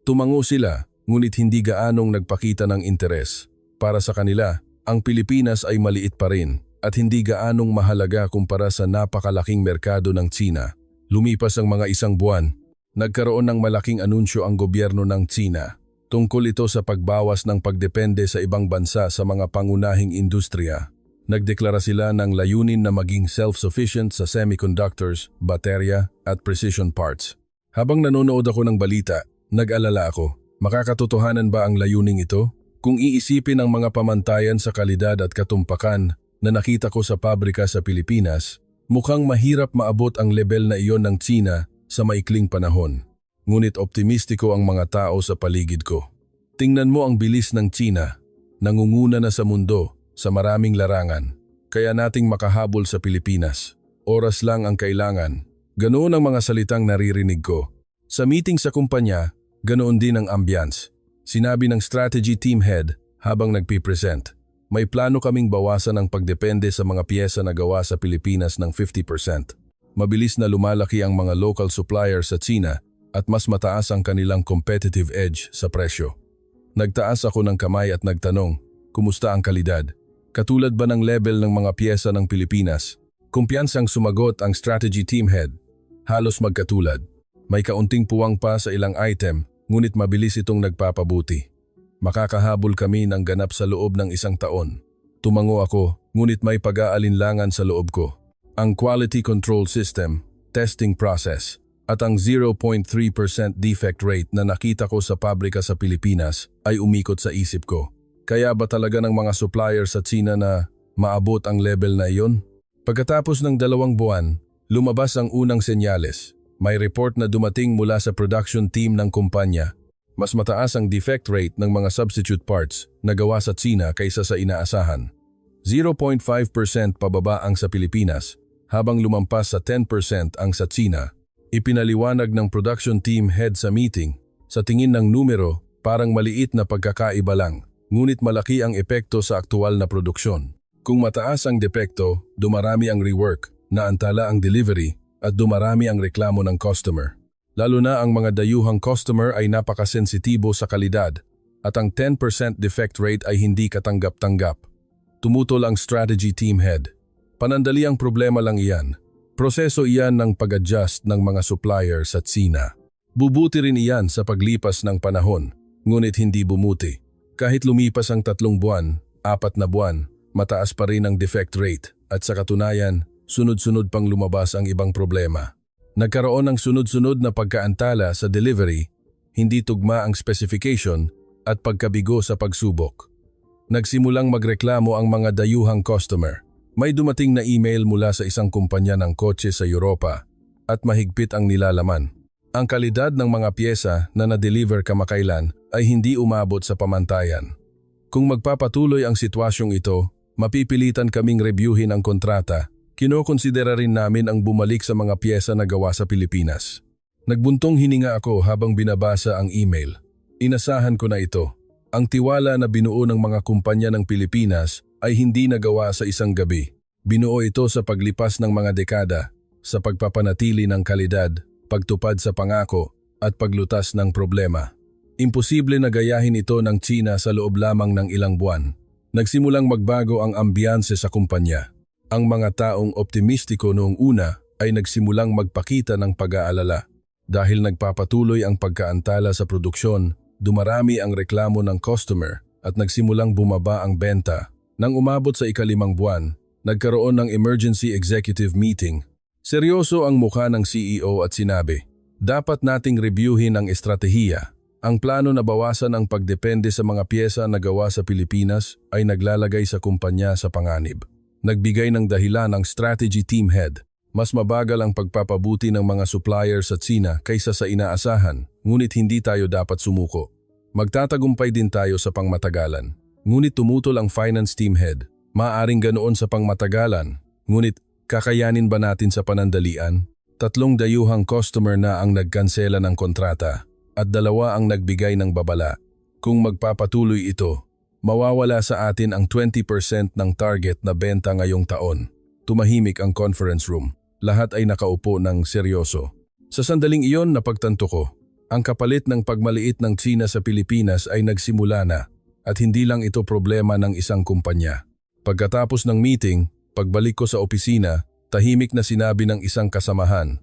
Tumango sila, ngunit hindi gaanong nagpakita ng interes. Para sa kanila, ang Pilipinas ay maliit pa rin at hindi gaanong mahalaga kumpara sa napakalaking merkado ng Tsina. Lumipas ang mga 1 buwan, nagkaroon ng malaking anunsyo ang gobyerno ng Tsina. Tungkol ito sa pagbawas ng pagdepende sa ibang bansa sa mga pangunahing industriya. Nagdeklara sila ng layunin na maging self-sufficient sa semiconductors, baterya at precision parts. Habang nanonood ako ng balita, nag-alala ako. Makakatotohanan ba ang layuning ito? Kung iisipin ang mga pamantayan sa kalidad at katumpakan na nakita ko sa pabrika sa Pilipinas, mukhang mahirap maabot ang level na iyon ng Tsina sa maikling panahon. Ngunit optimistiko ang mga tao sa paligid ko. Tingnan mo ang bilis ng China, nangunguna na sa mundo, sa maraming larangan. Kaya nating makahabol sa Pilipinas. Oras lang ang kailangan. Ganoon ang mga salitang naririnig ko. Sa meeting sa kumpanya, ganoon din ang ambience. Sinabi ng strategy team head habang nagpipresent. May plano kaming bawasan ang pagdepende sa mga piyesa na gawa sa Pilipinas ng 50%. Mabilis na lumalaki ang mga local supplier sa China at mas mataas ang kanilang competitive edge sa presyo. Nagtaas ako ng kamay at nagtanong, kumusta ang kalidad? Katulad ba ng level ng mga piyesa ng Pilipinas? Kumpiyansang sumagot ang strategy team head. Halos magkatulad. May kaunting puwang pa sa ilang item, ngunit mabilis itong nagpapabuti. Makakahabol kami ng ganap sa loob ng 1 taon. Tumango ako, ngunit may pag-aalinlangan sa loob ko. Ang quality control system, testing process, at ang 0.3% defect rate na nakita ko sa pabrika sa Pilipinas ay umikot sa isip ko. Kaya ba talaga ng mga supplier sa China na maabot ang level na iyon? Pagkatapos ng 2 buwan, lumabas ang unang senyales. May report na dumating mula sa production team ng kumpanya. Mas mataas ang defect rate ng mga substitute parts na gawa sa China kaysa sa inaasahan. 0.5% pababa ang sa Pilipinas, habang lumampas sa 10% ang sa China. Ipinaliwanag ng production team head sa meeting, sa tingin ng numero, parang maliit na pagkakaiba lang, ngunit malaki ang epekto sa aktual na produksyon. Kung mataas ang depekto, dumarami ang rework, naantala ang delivery, at dumarami ang reklamo ng customer. Lalo na ang mga dayuhang customer ay napakasensitibo sa kalidad, at ang 10% defect rate ay hindi katanggap-tanggap. Tumutol ang strategy team head. Panandali ang problema lang iyan. Proseso iyan ng pag-adjust ng mga supplier sa China. Bubuti rin iyan sa paglipas ng panahon, ngunit hindi bumuti. Kahit lumipas ang 3 buwan, 4 na buwan, mataas pa rin ang defect rate at sa katunayan, sunod-sunod pang lumabas ang ibang problema. Nagkaroon ng sunod-sunod na pagkaantala sa delivery, hindi tugma ang specification at pagkabigo sa pagsubok. Nagsimulang magreklamo ang mga dayuhang customer. May dumating na email mula sa isang kumpanya ng kotse sa Europa at mahigpit ang nilalaman. Ang kalidad ng mga piyesa na na-deliver kamakailan ay hindi umabot sa pamantayan. Kung magpapatuloy ang sitwasyong ito, mapipilitan kaming reviewin ang kontrata. Kinokonsidera rin namin ang bumalik sa mga piyesa na gawa sa Pilipinas. Nagbuntong hininga ako habang binabasa ang email. Inasahan ko na ito. Ang tiwala na binuo ng mga kumpanya ng Pilipinas ay hindi nagawa sa isang gabi. Binuo ito sa paglipas ng mga dekada, sa pagpapanatili ng kalidad, pagtupad sa pangako, at paglutas ng problema. Imposible na gayahin ito ng China sa loob lamang ng ilang buwan. Nagsimulang magbago ang ambiyanse sa kumpanya. Ang mga taong optimistiko noong una ay nagsimulang magpakita ng pag-aalala. Dahil nagpapatuloy ang pagkaantala sa produksyon, dumarami ang reklamo ng customer at nagsimulang bumaba ang benta. Nang umabot sa 5 buwan, nagkaroon ng emergency executive meeting. Seryoso ang mukha ng CEO at sinabi, dapat nating reviewin ang estratehiya. Ang plano na bawasan ang pagdepende sa mga piyesa na gawa sa Pilipinas ay naglalagay sa kumpanya sa panganib. Nagbigay ng dahilan ang strategy team head. Mas mabagal ang pagpapabuti ng mga supplier sa China kaysa sa inaasahan, ngunit hindi tayo dapat sumuko. Magtatagumpay din tayo sa pangmatagalan. Ngunit tumutol ang finance team head. Maaaring ganoon sa pangmatagalan, ngunit kakayanin ba natin sa panandalian? 3 dayuhang customer na ang nagkansela ng kontrata at 2 ang nagbigay ng babala. Kung magpapatuloy ito, mawawala sa atin ang 20% ng target na benta ngayong taon. Tumahimik ang conference room. Lahat ay nakaupo ng seryoso. Sa sandaling iyon napagtanto ko, ang kapalit ng pagmaliit ng China sa Pilipinas ay nagsimula na. At hindi lang ito problema ng isang kumpanya. Pagkatapos ng meeting, pagbalik ko sa opisina, tahimik na sinabi ng isang kasamahan.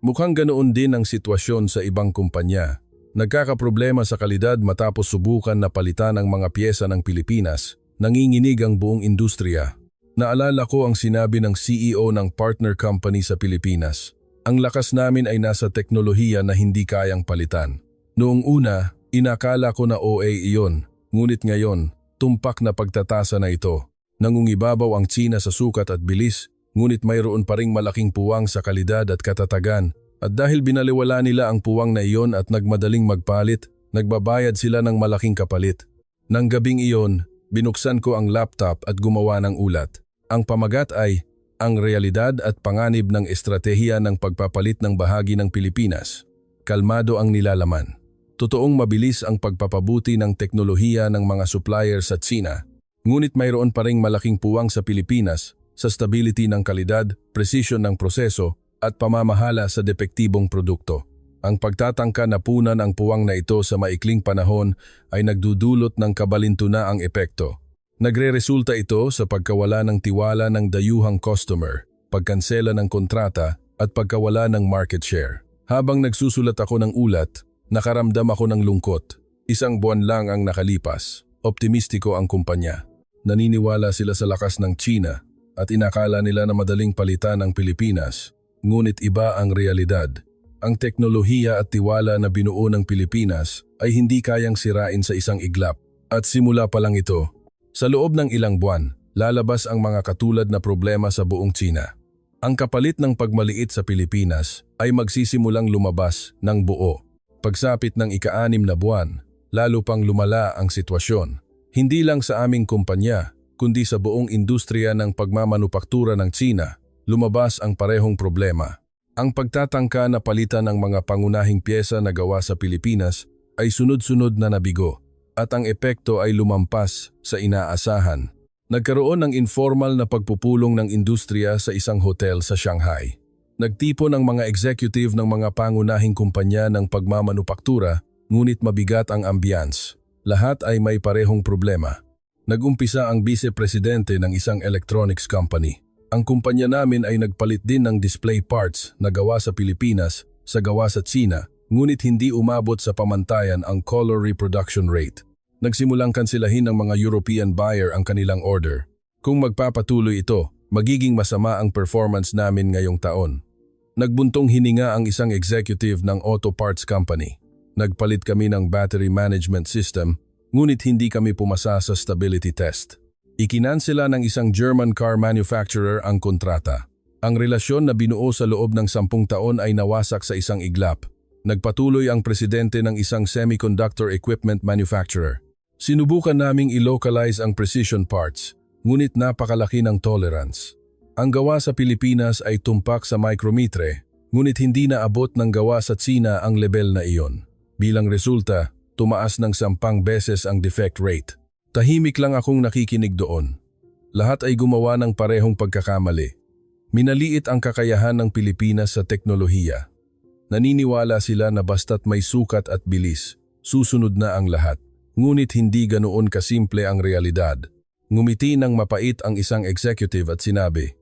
Mukhang ganoon din ang sitwasyon sa ibang kumpanya. Nagkakaproblema sa kalidad matapos subukan na palitan ang mga piyesa ng Pilipinas, nanginginig ang buong industriya. Naalala ko ang sinabi ng CEO ng partner company sa Pilipinas. Ang lakas namin ay nasa teknolohiya na hindi kayang palitan. Noong una, inakala ko na OA iyon. Ngunit ngayon, tumpak na pagtatasa na ito. Nangungibabaw ang China sa sukat at bilis, ngunit mayroon pa ring malaking puwang sa kalidad at katatagan At dahil binaliwala nila ang puwang na iyon at nagmadaling magpalit, nagbabayad sila ng malaking kapalit. Nang gabing iyon, binuksan ko ang laptop at gumawa ng ulat. Ang pamagat ay, ang realidad at panganib ng estratehiya ng pagpapalit ng bahagi ng Pilipinas. Kalmado ang nilalaman. Totoong mabilis ang pagpapabuti ng teknolohiya ng mga supplier sa Tsina, ngunit mayroon pa ring malaking puwang sa Pilipinas sa stability ng kalidad, precision ng proseso, at pamamahala sa depektibong produkto. Ang pagtatangka na punan ang puwang na ito sa maikling panahon ay nagdudulot ng kabalintunaang epekto. Nagre-resulta ito sa pagkawala ng tiwala ng dayuhang customer, pagkansela ng kontrata at pagkawala ng market share. Habang nagsusulat ako ng ulat, nakaramdam ako ng lungkot. 1 buwan lang ang nakalipas. Optimistiko ang kumpanya. Naniniwala sila sa lakas ng Tsina at inakala nila na madaling palitan ang Pilipinas. Ngunit iba ang realidad. Ang teknolohiya at tiwala na binuo ng Pilipinas ay hindi kayang sirain sa isang iglap. At simula pa lang ito. Sa loob ng ilang buwan, lalabas ang mga katulad na problema sa buong Tsina. Ang kapalit ng pagmaliit sa Pilipinas ay magsisimulang lumabas ng buo. Pagsapit ng ika-6 na buwan, lalo pang lumala ang sitwasyon. Hindi lang sa aming kumpanya, kundi sa buong industriya ng pagmamanupaktura ng Tsina, lumabas ang parehong problema. Ang pagtatangka na palitan ng mga pangunahing pyesa na gawa sa Pilipinas ay sunod-sunod na nabigo, at ang epekto ay lumampas sa inaasahan. Nagkaroon ng informal na pagpupulong ng industriya sa isang hotel sa Shanghai. Nagtipon ang mga executive ng mga pangunahing kumpanya ng pagmamanupaktura, ngunit mabigat ang ambience. Lahat ay may parehong problema. Nagumpisa ang vice-presidente ng isang electronics company. Ang kumpanya namin ay nagpalit din ng display parts na gawa sa Pilipinas sa gawa sa Tsina, ngunit hindi umabot sa pamantayan ang color reproduction rate. Nagsimulang kansilahin ng mga European buyer ang kanilang order. Kung magpapatuloy ito, magiging masama ang performance namin ngayong taon. Nagbuntong hininga ang isang executive ng auto parts company. Nagpalit kami ng battery management system, ngunit hindi kami pumasa sa stability test. Ikinansela ng isang German car manufacturer ang kontrata. Ang relasyon na binuo sa loob ng 10 taon ay nawasak sa isang iglap. Nagpatuloy ang presidente ng isang semiconductor equipment manufacturer. Sinubukan naming i-localize ang precision parts, ngunit napakalaki ng tolerance. Ang gawa sa Pilipinas ay tumpak sa micrometre, ngunit hindi naabot ng gawa sa Tsina ang level na iyon. Bilang resulta, tumaas ng 10 beses ang defect rate. Tahimik lang akong nakikinig doon. Lahat ay gumawa ng parehong pagkakamali. Minaliit ang kakayahan ng Pilipinas sa teknolohiya. Naniniwala sila na basta't may sukat at bilis, susunod na ang lahat. Ngunit hindi ganoon kasimple ang realidad. Ngumiti ng mapait ang isang executive at sinabi,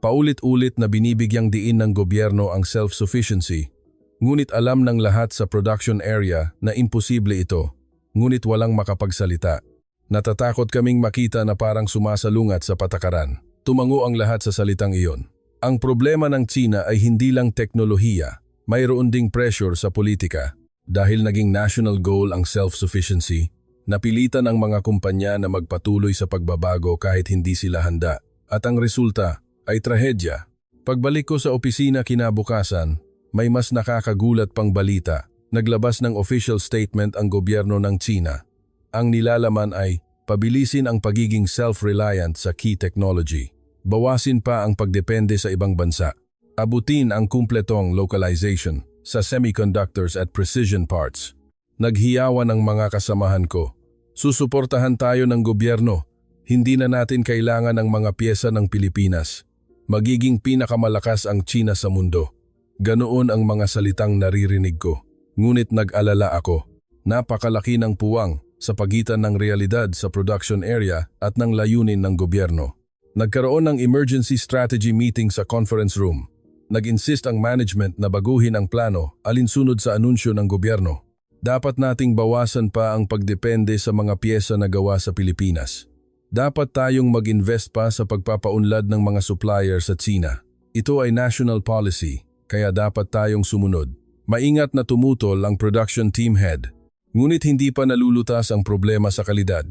paulit-ulit na binibigyang diin ng gobyerno ang self-sufficiency. Ngunit alam ng lahat sa production area na imposible ito, ngunit walang makapagsalita. Natatakot kaming makita na parang sumasalungat sa patakaran. Tumango ang lahat sa salitang iyon. Ang problema ng Tsina ay hindi lang teknolohiya, mayroon ding pressure sa politika. Dahil naging national goal ang self-sufficiency, napilitan ang mga kumpanya na magpatuloy sa pagbabago kahit hindi sila handa. At ang resulta ay trahedya. Pagbalik ko sa opisina kinabukasan, may mas nakakagulat pang balita. Naglabas ng official statement ang gobyerno ng Tsina. Ang nilalaman ay pabilisin ang pagiging self-reliant sa key technology. Bawasin pa ang pagdepende sa ibang bansa. Abutin ang kumpletong localization sa semiconductors at precision parts. Naghiyawan ang mga kasamahan ko. Susuportahan tayo ng gobyerno. Hindi na natin kailangan ng mga pyesa ng Pilipinas. Magiging pinakamalakas ang Tsina sa mundo. Ganoon ang mga salitang naririnig ko. Ngunit nag-alala ako. Napakalaki ng puwang sa pagitan ng realidad sa production area at ng layunin ng gobyerno. Nagkaroon ng emergency strategy meeting sa conference room. Nag-insist ang management na baguhin ang plano alinsunod sa anunsyo ng gobyerno. Dapat nating bawasan pa ang pagdepende sa mga pyesa na gawa sa Pilipinas. Dapat tayong mag-invest pa sa pagpapaunlad ng mga supplier sa Tsina. Ito ay national policy, kaya dapat tayong sumunod. Maingat na tumutol ang production team head. Ngunit hindi pa nalulutas ang problema sa kalidad.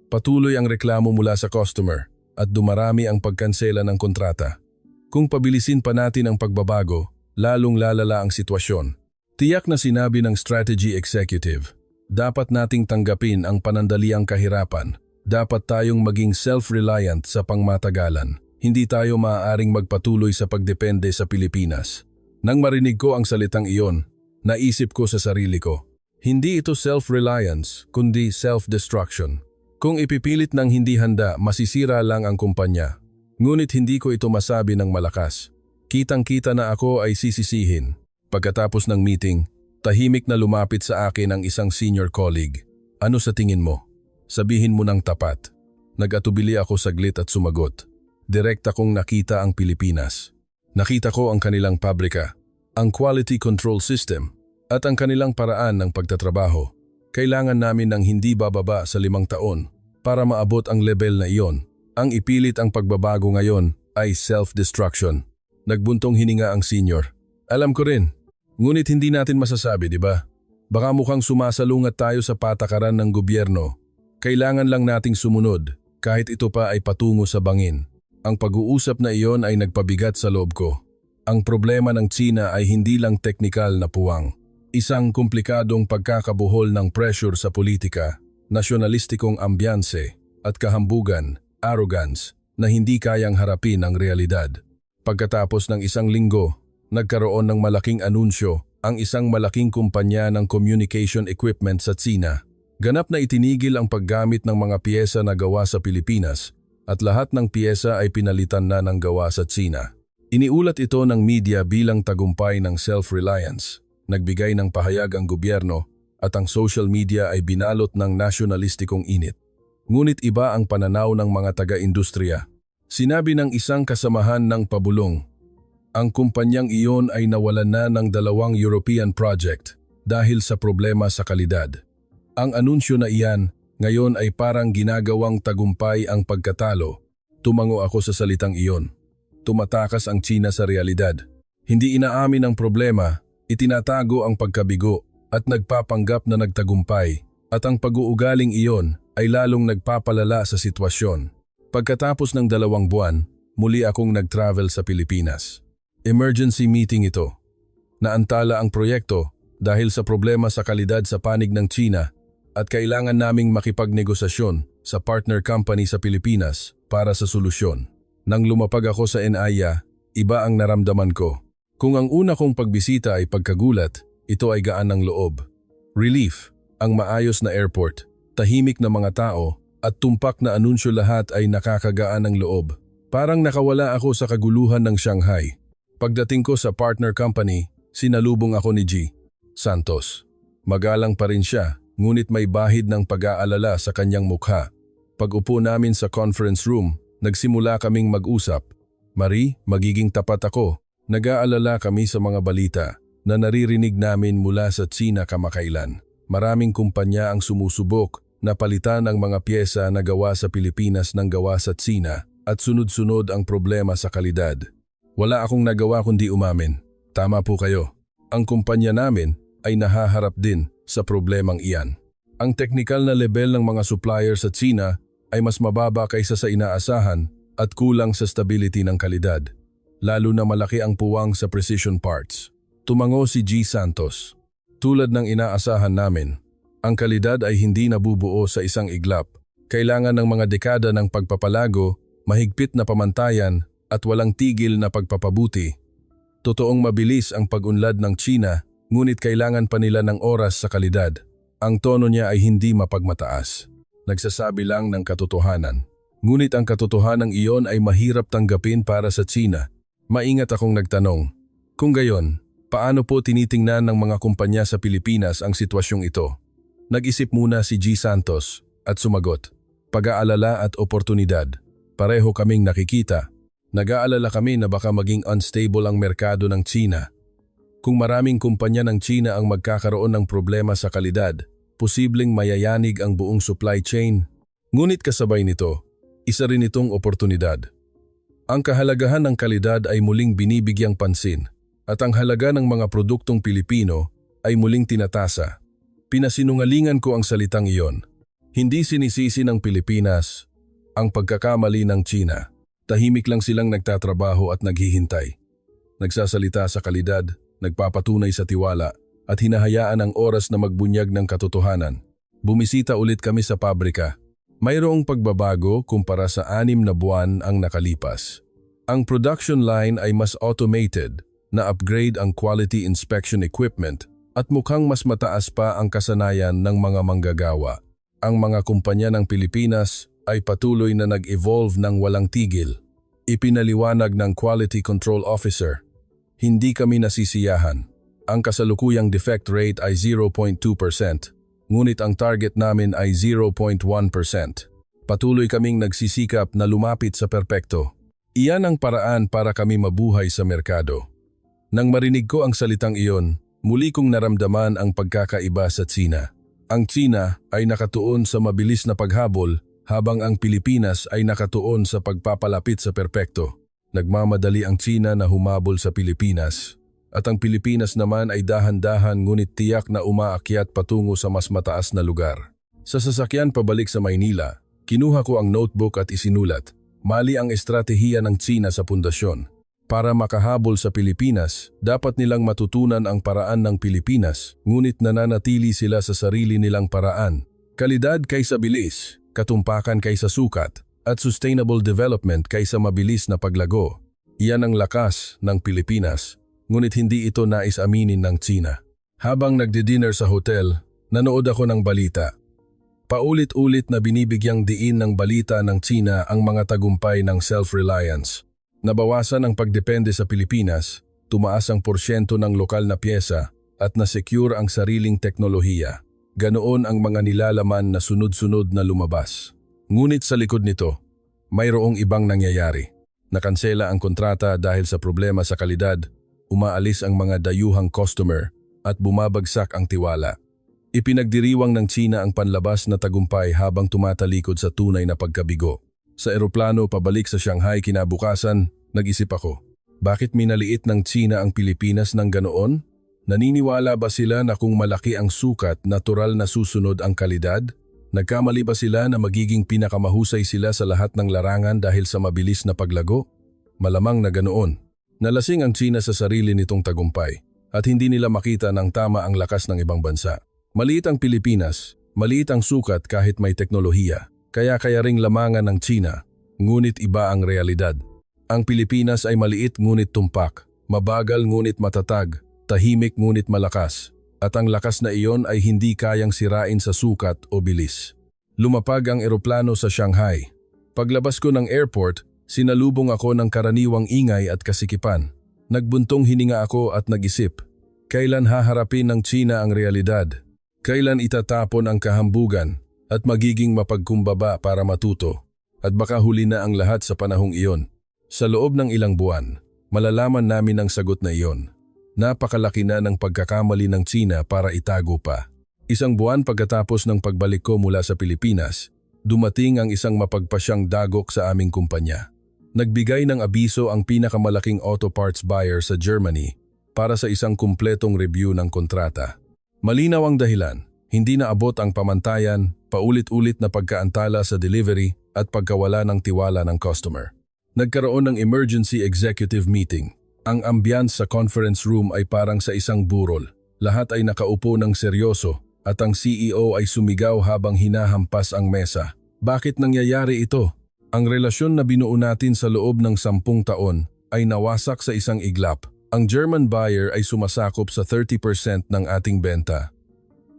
Patuloy ang reklamo mula sa customer at dumarami ang pagkansela ng kontrata. Kung pabilisin pa natin ang pagbabago, lalong lalala ang sitwasyon. Tiyak na sinabi ng strategy executive, dapat nating tanggapin ang panandaliang kahirapan. Dapat tayong maging self-reliant sa pangmatagalan. Hindi tayo maaaring magpatuloy sa pagdepende sa Pilipinas. Nang marinig ko ang salitang iyon, naisip ko sa sarili ko, hindi ito self-reliance, kundi self-destruction. Kung ipipilit ng hindi handa, masisira lang ang kumpanya. Ngunit hindi ko ito masabi ng malakas. Kitang-kita na ako ay sisisihin. Pagkatapos ng meeting, tahimik na lumapit sa akin ang isang senior colleague. Ano sa tingin mo? Sabihin mo ng tapat. Nag-atubili ako saglit at sumagot. Direkta kong nakita ang Pilipinas. Nakita ko ang kanilang pabrika, ang quality control system, at ang kanilang paraan ng pagtatrabaho. Kailangan namin ng hindi bababa sa 5 taon para maabot ang level na iyon. Ang ipilit ang pagbabago ngayon ay self-destruction. Nagbuntong hininga ang senior. Alam ko rin. Ngunit hindi natin masasabi, di ba? Baka mukhang sumasalungat tayo sa patakaran ng gobyerno. Kailangan lang nating sumunod, kahit ito pa ay patungo sa bangin. Ang pag-uusap na iyon ay nagpabigat sa loob ko. Ang problema ng Tsina ay hindi lang teknikal na puwang. Isang komplikadong pagkakabuhol ng pressure sa politika, nasyonalistikong ambiyanse, at kahambugan, arrogance, na hindi kayang harapin ang realidad. Pagkatapos ng 1 linggo, nagkaroon ng malaking anunsyo ang isang malaking kumpanya ng communication equipment sa Tsina. Ganap na itinigil ang paggamit ng mga piyesa na gawa sa Pilipinas at lahat ng piyesa ay pinalitan na ng gawa sa Tsina. Iniulat ito ng media bilang tagumpay ng self-reliance. Nagbigay ng pahayag ang gobyerno at ang social media ay binalot ng nasyonalistikong init. Ngunit iba ang pananaw ng mga taga-industriya. Sinabi ng isang kasamahan ng pabulong, ang kumpanyang iyon ay nawalan na ng 2 European project dahil sa problema sa kalidad. Ang anunsyo na iyan ngayon ay parang ginagawang tagumpay ang pagkatalo. Tumango ako sa salitang iyon. Tumatakas ang Tsina sa realidad. Hindi inaamin ang problema, itinatago ang pagkabigo at nagpapanggap na nagtagumpay. At ang pag-uugaling iyon ay lalong nagpapalala sa sitwasyon. Pagkatapos ng 2 buwan, muli akong nag-travel sa Pilipinas. Emergency meeting ito. Naantala ang proyekto dahil sa problema sa kalidad sa panig ng Tsina at kailangan naming makipagnegosasyon sa partner company sa Pilipinas para sa solusyon. Nang lumapag ako sa NAIA, iba ang naramdaman ko. Kung ang una kong pagbisita ay pagkagulat, ito ay gaan ng loob. Relief, ang maayos na airport, tahimik na mga tao at tumpak na anunsyo lahat ay nakakagaan ng loob. Parang nakawala ako sa kaguluhan ng Shanghai. Pagdating ko sa partner company, sinalubong ako ni G. Santos. Magalang pa rin siya, ngunit may bahid ng pag-aalala sa kanyang mukha. Pag-upo namin sa conference room, nagsimula kaming mag-usap. Marie, magiging tapat ako. Nag-aalala kami sa mga balita na naririnig namin mula sa Tsina kamakailan. Maraming kumpanya ang sumusubok na palitan ang mga piyesa na gawa sa Pilipinas ng gawa sa Tsina at sunod-sunod ang problema sa kalidad. Wala akong nagawa kundi umamin. Tama po kayo. Ang kumpanya namin ay nahaharap din sa problemang iyan. Ang technical na level ng mga supplier sa Tsina ay mas mababa kaysa sa inaasahan at kulang sa stability ng kalidad. Lalo na malaki ang puwang sa precision parts. Tumango si G. Santos. Tulad ng inaasahan namin, ang kalidad ay hindi nabubuo sa isang iglap. Kailangan ng mga dekada ng pagpapalago, mahigpit na pamantayan at walang tigil na pagpapabuti. Totoong mabilis ang pag-unlad ng Tsina, ngunit kailangan pa nila ng oras sa kalidad. Ang tono niya ay hindi mapagmataas. Nagsasabi lang ng katotohanan. Ngunit ang katotohanan iyon ay mahirap tanggapin para sa Tsina. Maingat akong nagtanong. Kung gayon, paano po tinitingnan ng mga kumpanya sa Pilipinas ang sitwasyong ito? Nag-isip muna si G. Santos at sumagot. Pag-aalala at oportunidad. Pareho kaming nakikita. Nag-aalala kami na baka maging unstable ang merkado ng Tsina. Kung maraming kumpanya ng Tsina ang magkakaroon ng problema sa kalidad, posibleng mayayanig ang buong supply chain. Ngunit kasabay nito, isa rin itong oportunidad. Ang kahalagahan ng kalidad ay muling binibigyang pansin at ang halaga ng mga produktong Pilipino ay muling tinatasa. Pinasinungalingan ko ang salitang iyon. Hindi sinisisi ng Pilipinas ang pagkakamali ng Tsina. Tahimik lang silang nagtatrabaho at naghihintay. nagsasalita sa kalidad, nagpapatunay sa tiwala, at hinahayaan ang oras na magbunyag ng katotohanan. Bumisita ulit kami sa pabrika. Mayroong pagbabago kumpara sa 6 na buwan ang nakalipas. Ang production line ay mas automated, na-upgrade ang quality inspection equipment, at mukhang mas mataas pa ang kasanayan ng mga manggagawa. Ang mga kumpanya ng Pilipinas ay patuloy na nag-evolve ng walang tigil. Ipinaliwanag ng Quality Control Officer, hindi kami nasisiyahan. Ang kasalukuyang defect rate ay 0.2%, ngunit ang target namin ay 0.1%. Patuloy kaming nagsisikap na lumapit sa perpekto. Iyan ang paraan para kami mabuhay sa merkado. Nang marinig ko ang salitang iyon, muli kong naramdaman ang pagkakaiba sa Tsina. Ang Tsina ay nakatuon sa mabilis na paghabol, habang ang Pilipinas ay nakatuon sa pagpapalapit sa perpekto. Nagmamadali ang Tsina na humabol sa Pilipinas, at ang Pilipinas naman ay dahan-dahan ngunit tiyak na umaakyat patungo sa mas mataas na lugar. Sa sasakyan pabalik sa Maynila, kinuha ko ang notebook at isinulat, mali ang estratehiya ng Tsina sa pundasyon. Para makahabol sa Pilipinas, dapat nilang matutunan ang paraan ng Pilipinas, ngunit nananatili sila sa sarili nilang paraan. Kalidad kaysa bilis, katumpakan kaysa sukat, at sustainable development kaysa mabilis na paglago. Iyan ang lakas ng Pilipinas, ngunit hindi ito nais aminin ng Tsina. Habang nagdi-dinner sa hotel, nanood ako ng balita. Paulit-ulit na binibigyang diin ng balita ng Tsina ang mga tagumpay ng self-reliance. Nabawasan ang pagdepende sa Pilipinas, tumaas ang porsyento ng lokal na pyesa, at na-secure ang sariling teknolohiya. Ganoon ang mga nilalaman na sunod-sunod na lumabas. Ngunit sa likod nito, mayroong ibang nangyayari. Nakansela ang kontrata dahil sa problema sa kalidad, umaalis ang mga dayuhang customer, at bumabagsak ang tiwala. Ipinagdiriwang ng Tsina ang panlabas na tagumpay habang tumatalikod sa tunay na pagkabigo. Sa eroplano pabalik sa Shanghai kinabukasan, nag-isip ako, bakit minaliit ng Tsina ang Pilipinas ng ganoon? Naniniwala ba sila na kung malaki ang sukat, natural na susunod ang kalidad? Nagkamali ba sila na magiging pinakamahusay sila sa lahat ng larangan dahil sa mabilis na paglago? Malamang na ganoon. Nalasing ang Tsina sa sarili nitong tagumpay at hindi nila makita ng tama ang lakas ng ibang bansa. Maliit ang Pilipinas, maliit ang sukat kahit may teknolohiya, kaya ring lamangan ng Tsina, ngunit iba ang realidad. Ang Pilipinas ay maliit ngunit tumpak, mabagal ngunit matatag, tahimik ngunit malakas. At ang lakas na iyon ay hindi kayang sirain sa sukat o bilis. Lumapag ang eroplano sa Shanghai. Paglabas ko ng airport, sinalubong ako ng karaniwang ingay at kasikipan. Nagbuntong hininga ako at nag-isip, kailan haharapin ng Tsina ang realidad? Kailan itatapon ang kahambugan at magiging mapagkumbaba para matuto? At baka huli na ang lahat sa panahong iyon. Sa loob ng ilang buwan, malalaman namin ang sagot na iyon. Napakalaki na ng pagkakamali ng Tsina para itago pa. Isang buwan pagkatapos ng pagbalik ko mula sa Pilipinas, dumating ang isang mapagpasyang dagok sa aming kumpanya. Nagbigay ng abiso ang pinakamalaking auto parts buyer sa Germany para sa isang kumpletong review ng kontrata. Malinaw ang dahilan, hindi na abot ang pamantayan, paulit-ulit na pagkaantala sa delivery at pagkawala ng tiwala ng customer. Nagkaroon ng emergency executive meeting. Ang ambiance sa conference room ay parang sa isang burol. Lahat ay nakaupo ng seryoso at ang CEO ay sumigaw habang hinahampas ang mesa. Bakit nangyayari ito? Ang relasyon na binuo natin sa loob ng 10 taon ay nawasak sa isang iglap. Ang German buyer ay sumasakop sa 30% ng ating benta.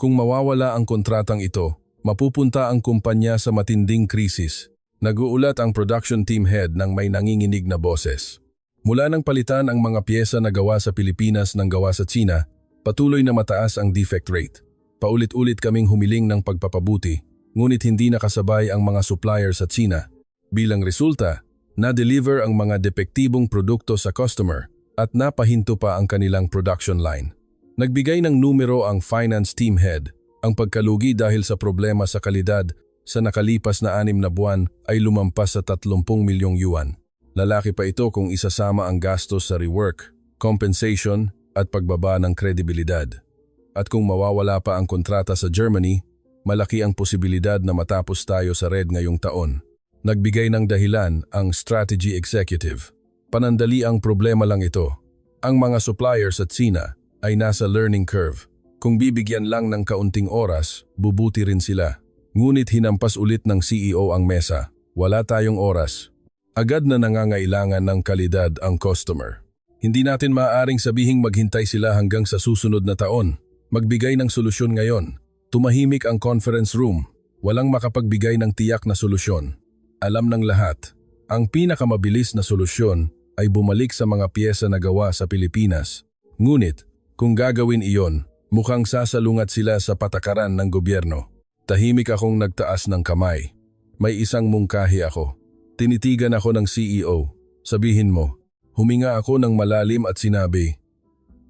Kung mawawala ang kontratang ito, mapupunta ang kumpanya sa matinding krisis. Naguulat ang production team head ng may nanginginig na boses. Mula nang palitan ang mga piyesa na gawa sa Pilipinas ng gawa sa Tsina, patuloy na mataas ang defect rate. Paulit-ulit kaming humiling ng pagpapabuti, ngunit hindi nakasabay ang mga supplier sa Tsina. Bilang resulta, na-deliver ang mga depektibong produkto sa customer at napahinto pa ang kanilang production line. Nagbigay ng numero ang finance team head. Ang pagkalugi dahil sa problema sa kalidad sa nakalipas na 6 na buwan ay lumampas sa 30 milyong yuan. Lalaki pa ito kung isasama ang gastos sa rework, compensation at pagbaba ng kredibilidad. At kung mawawala pa ang kontrata sa Germany, malaki ang posibilidad na matapos tayo sa red ngayong taon. Nagbigay ng dahilan ang strategy executive. Panandali ang problema lang ito. Ang mga suppliers at Tsina ay nasa learning curve. Kung bibigyan lang ng kaunting oras, bubuti rin sila. Ngunit hinampas ulit ng CEO ang mesa. Wala tayong oras. Agad na nangangailangan ng kalidad ang customer. Hindi natin maaaring sabihing maghintay sila hanggang sa susunod na taon. Magbigay ng solusyon ngayon. Tumahimik ang conference room. Walang makapagbigay ng tiyak na solusyon. Alam ng lahat, ang pinakamabilis na solusyon ay bumalik sa mga piyesa na gawa sa Pilipinas. Ngunit, kung gagawin iyon, mukhang sasalungat sila sa patakaran ng gobyerno. Tahimik akong nagtaas ng kamay. May isang mungkahi ako. Tinitigan ako ng CEO. Sabihin mo, huminga ako ng malalim at sinabi,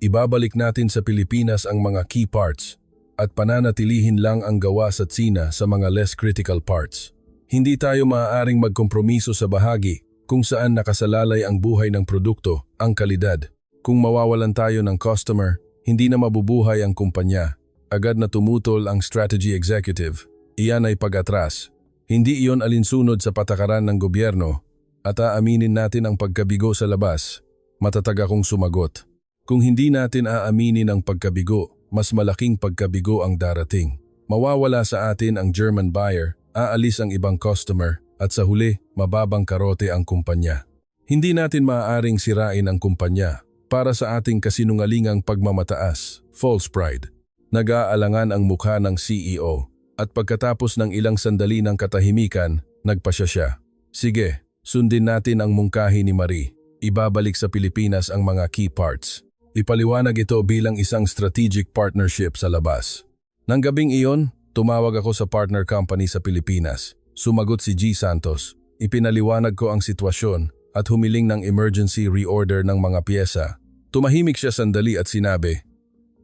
ibabalik natin sa Pilipinas ang mga key parts at pananatilihin lang ang gawa sa Tsina sa mga less critical parts. Hindi tayo maaaring magkompromiso sa bahagi kung saan nakasalalay ang buhay ng produkto, ang kalidad. Kung mawawalan tayo ng customer, hindi na mabubuhay ang kumpanya. Agad na tumutol ang strategy executive. Iyan ay pag-atras. Hindi iyon alinsunod sa patakaran ng gobyerno at aaminin natin ang pagkabigo sa labas. Matatag akong sumagot. Kung hindi natin aaminin ang pagkabigo, mas malaking pagkabigo ang darating. Mawawala sa atin ang German buyer, aalis ang ibang customer, at sa huli, mababang karote ang kumpanya. Hindi natin maaaring sirain ang kumpanya para sa ating kasinungalingang pagmamataas, false pride. Nag-aalangan ang mukha ng CEO. At pagkatapos ng ilang sandali ng katahimikan, nagpasya siya. Sige, sundin natin ang mungkahi ni Marie. Ibabalik sa Pilipinas ang mga key parts. Ipaliwanag ito bilang isang strategic partnership sa labas. Nang gabing iyon, tumawag ako sa partner company sa Pilipinas. Sumagot si G. Santos. Ipinaliwanag ko ang sitwasyon at humiling ng emergency reorder ng mga piyesa. Tumahimik siya sandali at sinabi,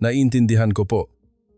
naiintindihan ko po.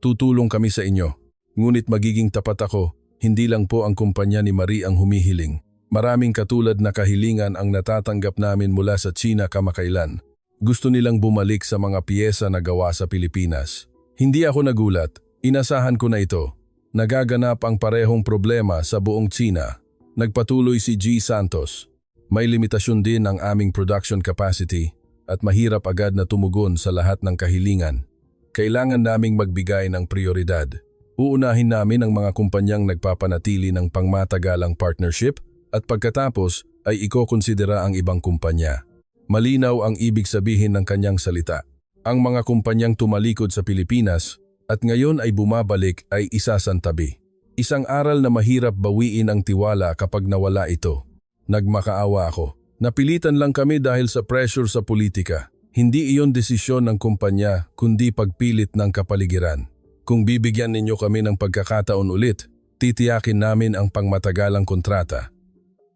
Tutulong kami sa inyo. Ngunit magiging tapat ako, hindi lang po ang kumpanya ni Marie ang humihiling. Maraming katulad na kahilingan ang natatanggap namin mula sa Tsina kamakailan. Gusto nilang bumalik sa mga piyesa na gawa sa Pilipinas. Hindi ako nagulat, inasahan ko na ito. Nagaganap ang parehong problema sa buong Tsina. Nagpatuloy si G. Santos. May limitasyon din ang aming production capacity at mahirap agad na tumugon sa lahat ng kahilingan. Kailangan naming magbigay ng prioridad. Uunahin namin ang mga kumpanyang nagpapanatili ng pangmatagalang partnership at pagkatapos ay ikokonsidera ang ibang kumpanya. Malinaw ang ibig sabihin ng kanyang salita. Ang mga kumpanyang tumalikod sa Pilipinas at ngayon ay bumabalik ay isasantabi. Isang aral na mahirap bawiin ang tiwala kapag nawala ito. Nagmakaawa ako. Napilitan lang kami dahil sa pressure sa politika. Hindi iyon desisyon ng kumpanya kundi pagpilit ng kapaligiran. Kung bibigyan ninyo kami ng pagkakataon ulit, titiyakin namin ang pangmatagalang kontrata.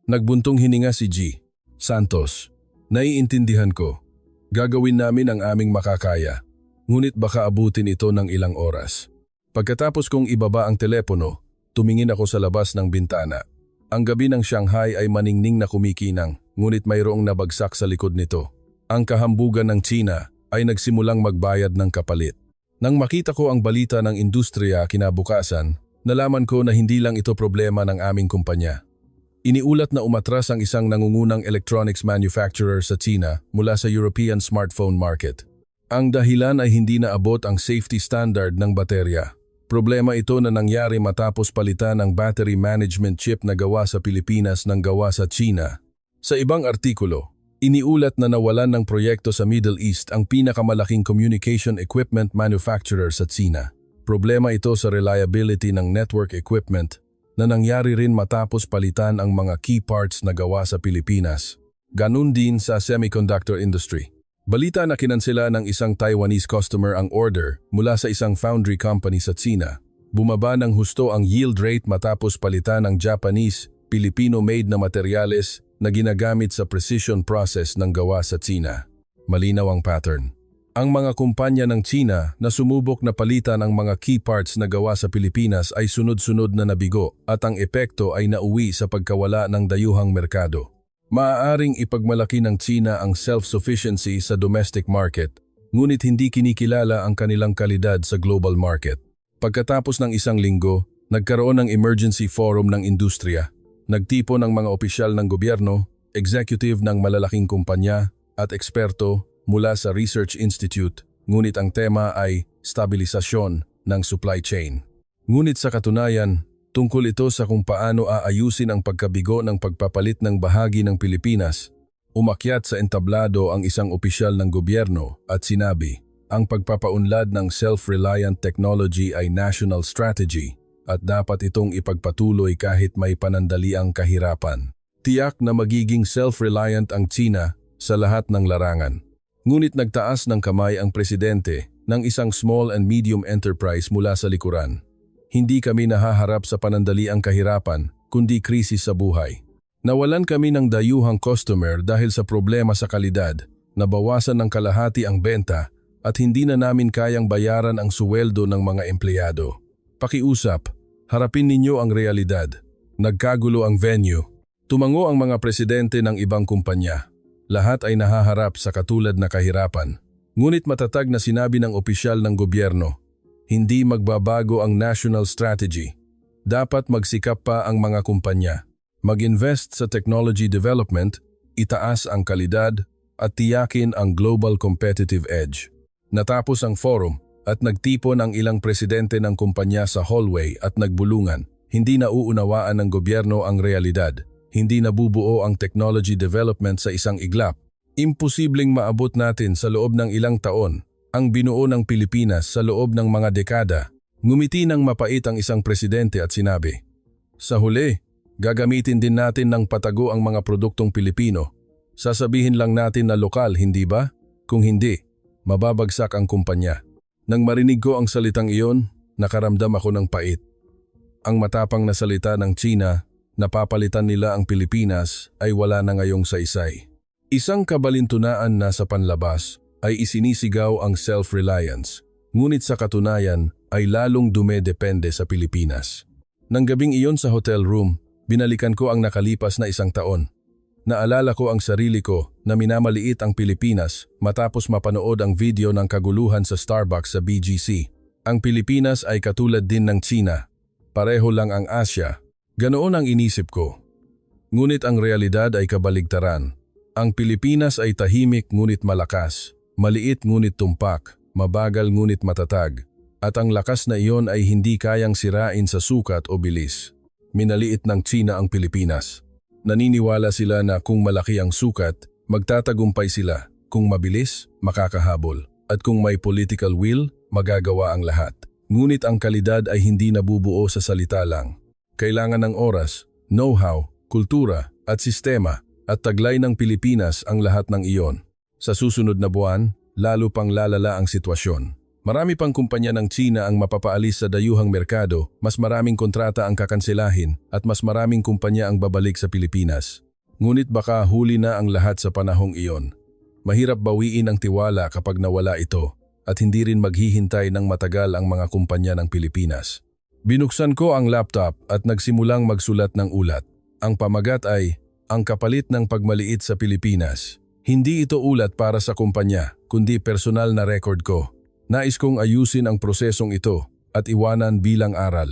Nagbuntong hininga si G. Santos. Naiintindihan ko. Gagawin namin ang aming makakaya. Ngunit baka abutin ito ng ilang oras. Pagkatapos kong ibaba ang telepono, tumingin ako sa labas ng bintana. Ang gabi ng Shanghai ay maningning na kumikinang, ngunit mayroong nabagsak sa likod nito. Ang kahambugan ng Tsina ay nagsimulang magbayad ng kapalit. Nang makita ko ang balita ng industriya kinabukasan, nalaman ko na hindi lang ito problema ng aming kumpanya. Iniulat na umatras ang isang nangungunang electronics manufacturer sa Tsina mula sa European smartphone market. Ang dahilan ay hindi naabot ang safety standard ng baterya. Problema ito na nangyari matapos palitan ang battery management chip na gawa sa Pilipinas ng gawa sa Tsina. Sa ibang artikulo, iniulat na nawalan ng proyekto sa Middle East ang pinakamalaking communication equipment manufacturer sa Tsina. Problema ito sa reliability ng network equipment na nangyari rin matapos palitan ang mga key parts na gawa sa Pilipinas. Ganun din sa semiconductor industry. Balita na kinansela ng isang Taiwanese customer ang order mula sa isang foundry company sa Tsina. Bumaba ng husto ang yield rate matapos palitan ng Japanese, Filipino-made na materyales na ginagamit sa precision process ng gawa sa Tsina. Malinaw ang pattern. Ang mga kumpanya ng Tsina na sumubok na palitan ang mga key parts na gawa sa Pilipinas ay sunod-sunod na nabigo at ang epekto ay nauwi sa pagkawala ng dayuhang merkado. Maaaring ipagmalaki ng Tsina ang self-sufficiency sa domestic market, ngunit hindi kinikilala ang kanilang kalidad sa global market. Pagkatapos ng isang linggo, nagkaroon ng emergency forum ng industriya. Nagtipon ng mga opisyal ng gobyerno, executive ng malalaking kumpanya at eksperto mula sa Research Institute, ngunit ang tema ay stabilisasyon ng supply chain. Ngunit sa katunayan, tungkol ito sa kung paano aayusin ang pagkabigo ng pagpapalit ng bahagi ng Pilipinas. Umakyat sa entablado ang isang opisyal ng gobyerno at sinabi, ang pagpapaunlad ng self-reliant technology ay national strategy at dapat itong ipagpatuloy kahit may panandaliang kahirapan. Tiyak na magiging self-reliant ang China sa lahat ng larangan. Ngunit nagtaas ng kamay ang presidente ng isang small and medium enterprise mula sa likuran. Hindi kami nahaharap sa panandaliang kahirapan, kundi krisis sa buhay. Nawalan kami ng dayuhang customer dahil sa problema sa kalidad, nabawasan ng kalahati ang benta at hindi na namin kayang bayaran ang suweldo ng mga empleyado. Pakiusap, harapin ninyo ang realidad. Nagkagulo ang venue. Tumango ang mga presidente ng ibang kumpanya. Lahat ay nahaharap sa katulad na kahirapan. Ngunit matatag na sinabi ng opisyal ng gobyerno, hindi magbabago ang national strategy. Dapat magsikap pa ang mga kumpanya. Mag-invest sa technology development, itaas ang kalidad at tiyakin ang global competitive edge. Natapos ang forum at nagtipon ang ilang presidente ng kumpanya sa hallway at nagbulungan. Hindi nauunawaan ng gobyerno ang realidad. Hindi nabubuo ang technology development sa isang iglap. Imposibleng maabot natin sa loob ng ilang taon ang binuo ng Pilipinas sa loob ng mga dekada. Ngumiti ng mapait ang isang presidente at sinabi, sa huli, gagamitin din natin ng patago ang mga produktong Pilipino. Sasabihin lang natin na lokal, hindi ba? Kung hindi, mababagsak ang kumpanya. Nang marinig ko ang salitang iyon, nakaramdam ako ng pait. Ang matapang na salita ng China, napapalitan nila ang Pilipinas ay wala na ngayong saysay. Isang kabalintunaan na sa panlabas ay isinisigaw ang self-reliance, ngunit sa katunayan ay lalong dumedepende sa Pilipinas. Nang gabing iyon sa hotel room, binalikan ko ang nakalipas na isang taon. Naalala ko ang sarili ko na minamaliit ang Pilipinas matapos mapanood ang video ng kaguluhan sa Starbucks sa BGC. Ang Pilipinas ay katulad din ng China. Pareho lang ang Asya. Ganoon ang inisip ko. Ngunit ang realidad ay kabaligtaran. Ang Pilipinas ay tahimik ngunit malakas, maliit ngunit tumpak, mabagal ngunit matatag. At ang lakas na iyon ay hindi kayang sirain sa sukat o bilis. Minaliit ng China ang Pilipinas. Naniniwala sila na kung malaki ang sukat, magtatagumpay sila. Kung mabilis, makakahabol. At kung may political will, magagawa ang lahat. Ngunit ang kalidad ay hindi nabubuo sa salita lang. Kailangan ng oras, know-how, kultura at sistema at taglay ng Pilipinas ang lahat ng iyon. Sa susunod na buwan, lalo pang lalala ang sitwasyon. Marami pang kumpanya ng China ang mapapaalis sa dayuhang merkado, mas maraming kontrata ang kakanselahin at mas maraming kumpanya ang babalik sa Pilipinas. Ngunit baka huli na ang lahat sa panahong iyon. Mahirap bawiin ang tiwala kapag nawala ito at hindi rin maghihintay ng matagal ang mga kumpanya ng Pilipinas. Binuksan ko ang laptop at nagsimulang magsulat ng ulat. Ang pamagat ay, ang kapalit ng pagmaliit sa Pilipinas. Hindi ito ulat para sa kumpanya, kundi personal na record ko. Nais kong ayusin ang prosesong ito at iwanan bilang aral.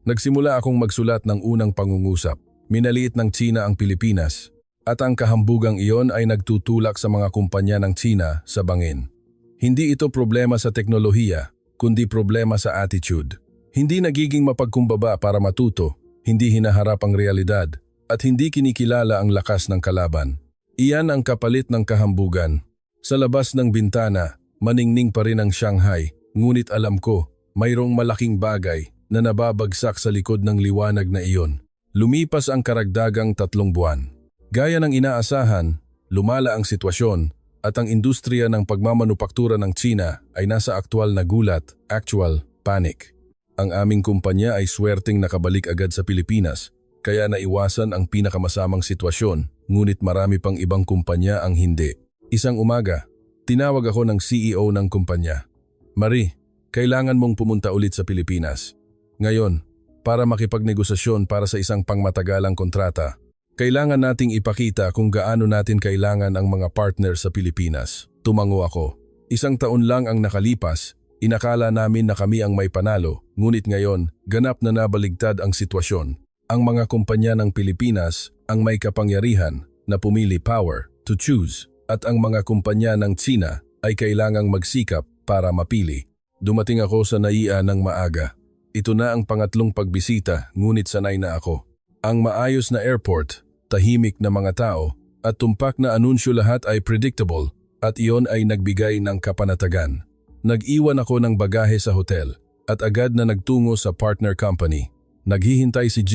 Nagsimula akong magsulat ng unang pangungusap. Minaliit ng China ang Pilipinas at ang kahambugang iyon ay nagtutulak sa mga kumpanya ng China sa bangin. Hindi ito problema sa teknolohiya, kundi problema sa attitude. Hindi nagiging mapagkumbaba para matuto, hindi hinaharap ang realidad, at hindi kinikilala ang lakas ng kalaban. Iyan ang kapalit ng kahambugan. Sa labas ng bintana, maningning pa rin ang Shanghai, ngunit alam ko, mayroong malaking bagay na nababagsak sa likod ng liwanag na iyon. Lumipas ang karagdagang 3 buwan. Gaya ng inaasahan, lumala ang sitwasyon at ang industriya ng pagmamanupaktura ng China ay nasa aktwal na gulat, actual panic. Ang aming kumpanya ay swerteng nakabalik agad sa Pilipinas, kaya naiwasan ang pinakamasamang sitwasyon, ngunit marami pang ibang kumpanya ang hindi. Isang umaga, tinawag ako ng CEO ng kumpanya. Marie, kailangan mong pumunta ulit sa Pilipinas. Ngayon, para makipagnegosasyon para sa isang pangmatagalang kontrata, kailangan nating ipakita kung gaano natin kailangan ang mga partner sa Pilipinas. Tumango ako. 1 taon lang ang nakalipas, inakala namin na kami ang may panalo, ngunit ngayon, ganap na nabaligtad ang sitwasyon. Ang mga kumpanya ng Pilipinas ang may kapangyarihan na pumili power to choose at ang mga kumpanya ng Tsina ay kailangang magsikap para mapili. Dumating ako sa NAIA ng maaga. Ito na ang pangatlong pagbisita, ngunit sanay na ako. Ang maayos na airport, tahimik na mga tao, at tumpak na anunsyo lahat ay predictable at iyon ay nagbigay ng kapanatagan. Nag-iwan ako ng bagahe sa hotel at agad na nagtungo sa partner company. Naghihintay si G.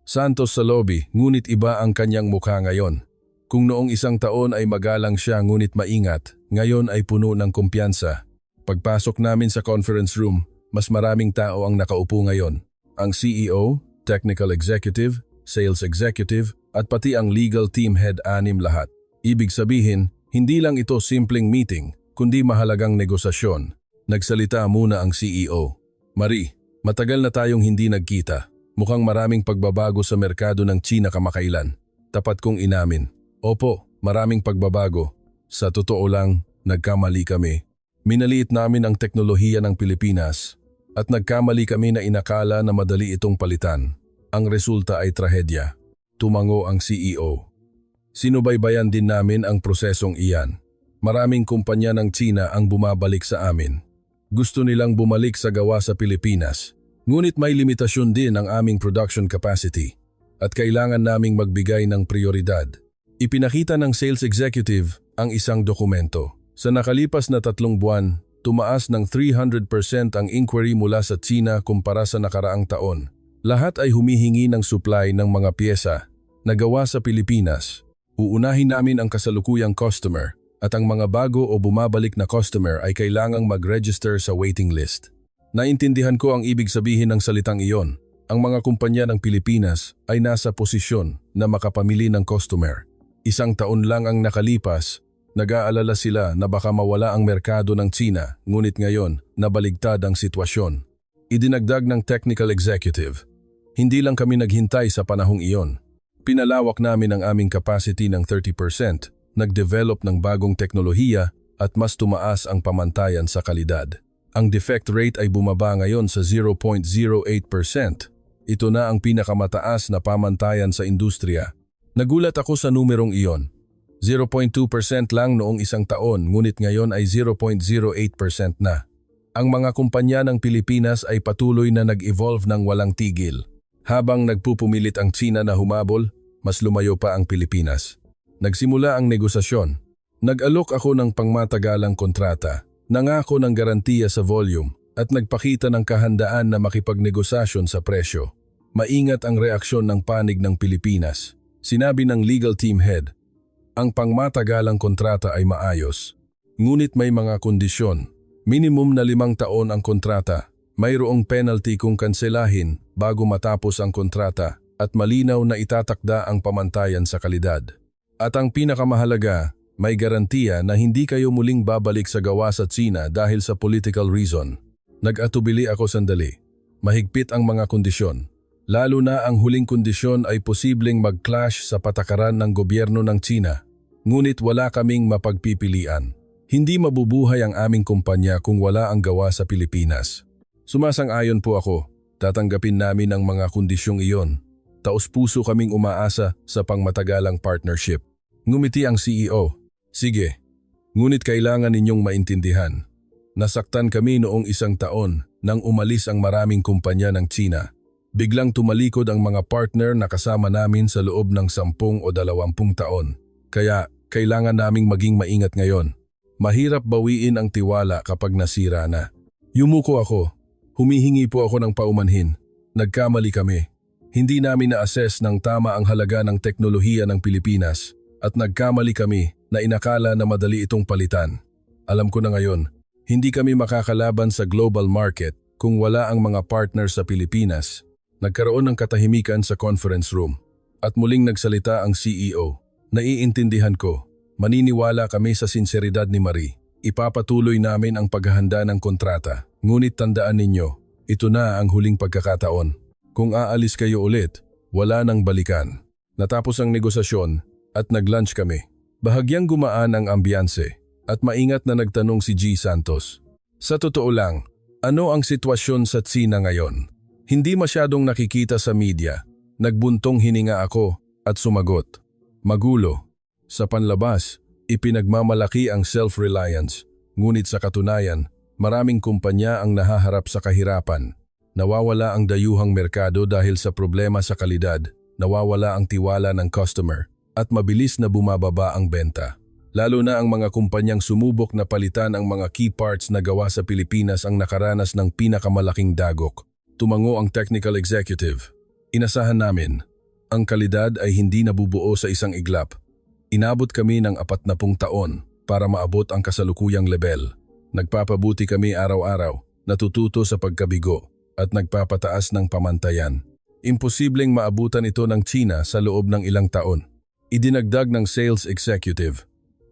Santos sa lobby, ngunit iba ang kanyang mukha ngayon. Kung noong isang taon ay magalang siya ngunit maingat, ngayon ay puno ng kumpiyansa. Pagpasok namin sa conference room, mas maraming tao ang nakaupo ngayon. Ang CEO, Technical Executive, Sales Executive, at pati ang legal team head, 6 lahat. Ibig sabihin, hindi lang ito simpleng meeting, kundi mahalagang negosasyon. Nagsalita muna ang CEO. Marie, matagal na tayong hindi nagkita. Mukhang maraming pagbabago sa merkado ng Tsina kamakailan. Tapat kong inamin. Opo, maraming pagbabago. Sa totoo lang, nagkamali kami. Minaliit namin ang teknolohiya ng Pilipinas at nagkamali kami na inakala na madali itong palitan. Ang resulta ay trahedya. Tumango ang CEO. Sinubaybayan din namin ang prosesong iyan. Maraming kumpanya ng Tsina ang bumabalik sa amin. Gusto nilang bumalik sa gawa sa Pilipinas. Ngunit may limitasyon din ang aming production capacity at kailangan naming magbigay ng prioridad. Ipinakita ng sales executive ang isang dokumento. Sa nakalipas na 3 buwan, tumaas ng 300% ang inquiry mula sa Tsina kumpara sa nakaraang taon. Lahat ay humihingi ng supply ng mga piyesa na gawa sa Pilipinas. Uunahin namin ang kasalukuyang customer at ang mga bago o bumabalik na customer ay kailangang mag-register sa waiting list. Naintindihan ko ang ibig sabihin ng salitang iyon. Ang mga kumpanya ng Pilipinas ay nasa posisyon na makapamili ng customer. 1 taon lang ang nakalipas. Nag-aalala sila na baka mawala ang merkado ng Tsina, ngunit ngayon nabaligtad ang sitwasyon. Idinagdag ng technical executive. Hindi lang kami naghintay sa panahong iyon. Pinalawak namin ang aming capacity ng 30%, nag-develop ng bagong teknolohiya at mas tumaas ang pamantayan sa kalidad. Ang defect rate ay bumaba ngayon sa 0.08%. Ito na ang pinakamataas na pamantayan sa industriya. Nagulat ako sa numerong iyon. 0.2% lang noong 1 taon, ngunit ngayon ay 0.08% na. Ang mga kumpanya ng Pilipinas ay patuloy na nag-evolve ng walang tigil. Habang nagpupumilit ang Tsina na humabol, mas lumayo pa ang Pilipinas. Nagsimula ang negosasyon. Nag-alok ako ng pangmatagalang kontrata, nangako ng garantiya sa volume, at nagpakita ng kahandaan na makipagnegosasyon sa presyo. Maingat ang reaksyon ng panig ng Pilipinas. Sinabi ng legal team head, ang pangmatagalang kontrata ay maayos. Ngunit may mga kondisyon. Minimum na 5 taon ang kontrata. Mayroong penalty kung kanselahin bago matapos ang kontrata at malinaw na itatakda ang pamantayan sa kalidad. At ang pinakamahalaga, may garantiya na hindi kayo muling babalik sa gawa sa Tsina dahil sa political reason. Nag-atubili ako sandali. Mahigpit ang mga kondisyon. Lalo na ang huling kondisyon ay posibleng mag-clash sa patakaran ng gobyerno ng Tsina. Ngunit wala kaming mapagpipilian. Hindi mabubuhay ang aming kumpanya kung wala ang gawa sa Pilipinas. Sumasang-ayon po ako. Tatanggapin namin ang mga kondisyong iyon. Taos-puso kaming umaasa sa pangmatagalang partnership. Ngumiti ang CEO. Sige. Ngunit kailangan ninyong maintindihan. Nasaktan kami noong 1 taon nang umalis ang maraming kumpanya ng Tsina. Biglang tumalikod ang mga partner na kasama namin sa loob ng 10 o 20 taon. Kaya kailangan naming maging maingat ngayon. Mahirap bawiin ang tiwala kapag nasira na. Yumuko ako. Humihingi po ako ng paumanhin. Nagkamali kami. Hindi namin na-assess ng tama ang halaga ng teknolohiya ng Pilipinas at nagkamali kami na inakala na madali itong palitan. Alam ko na ngayon, hindi kami makakalaban sa global market kung wala ang mga partner sa Pilipinas. Nagkaroon ng katahimikan sa conference room at muling nagsalita ang CEO. Naiintindihan ko, maniniwala kami sa sinseridad ni Marie. Ipapatuloy namin ang paghahanda ng kontrata. Ngunit tandaan ninyo, ito na ang huling pagkakataon. Kung aalis kayo ulit, wala nang balikan. Natapos ang negosasyon at nag-lunch kami. Bahagyang gumaan ang ambiyanse at maingat na nagtanong si G. Santos. Sa totoo lang, ano ang sitwasyon sa Tsina ngayon? Hindi masyadong nakikita sa media. Nagbuntong hininga ako at sumagot. Magulo. Sa panlabas, Ipinagmamalaki ang self-reliance, ngunit sa katunayan, maraming kumpanya ang nahaharap sa kahirapan. Nawawala ang dayuhang merkado dahil sa problema sa kalidad, nawawala ang tiwala ng customer, at mabilis na bumababa ang benta. Lalo na ang mga kumpanyang sumubok na palitan ang mga key parts na gawa sa Pilipinas ang nakaranas ng pinakamalaking dagok. Tumango ang technical executive. Inasahan namin, ang kalidad ay hindi nabubuo sa isang iglap. Inabot kami ng 40 taon para maabot ang kasalukuyang level. Nagpapabuti kami araw-araw, natututo sa pagkabigo, at nagpapataas ng pamantayan. Imposibleng maabutan ito ng China sa loob ng ilang taon. Idinagdag ng sales executive.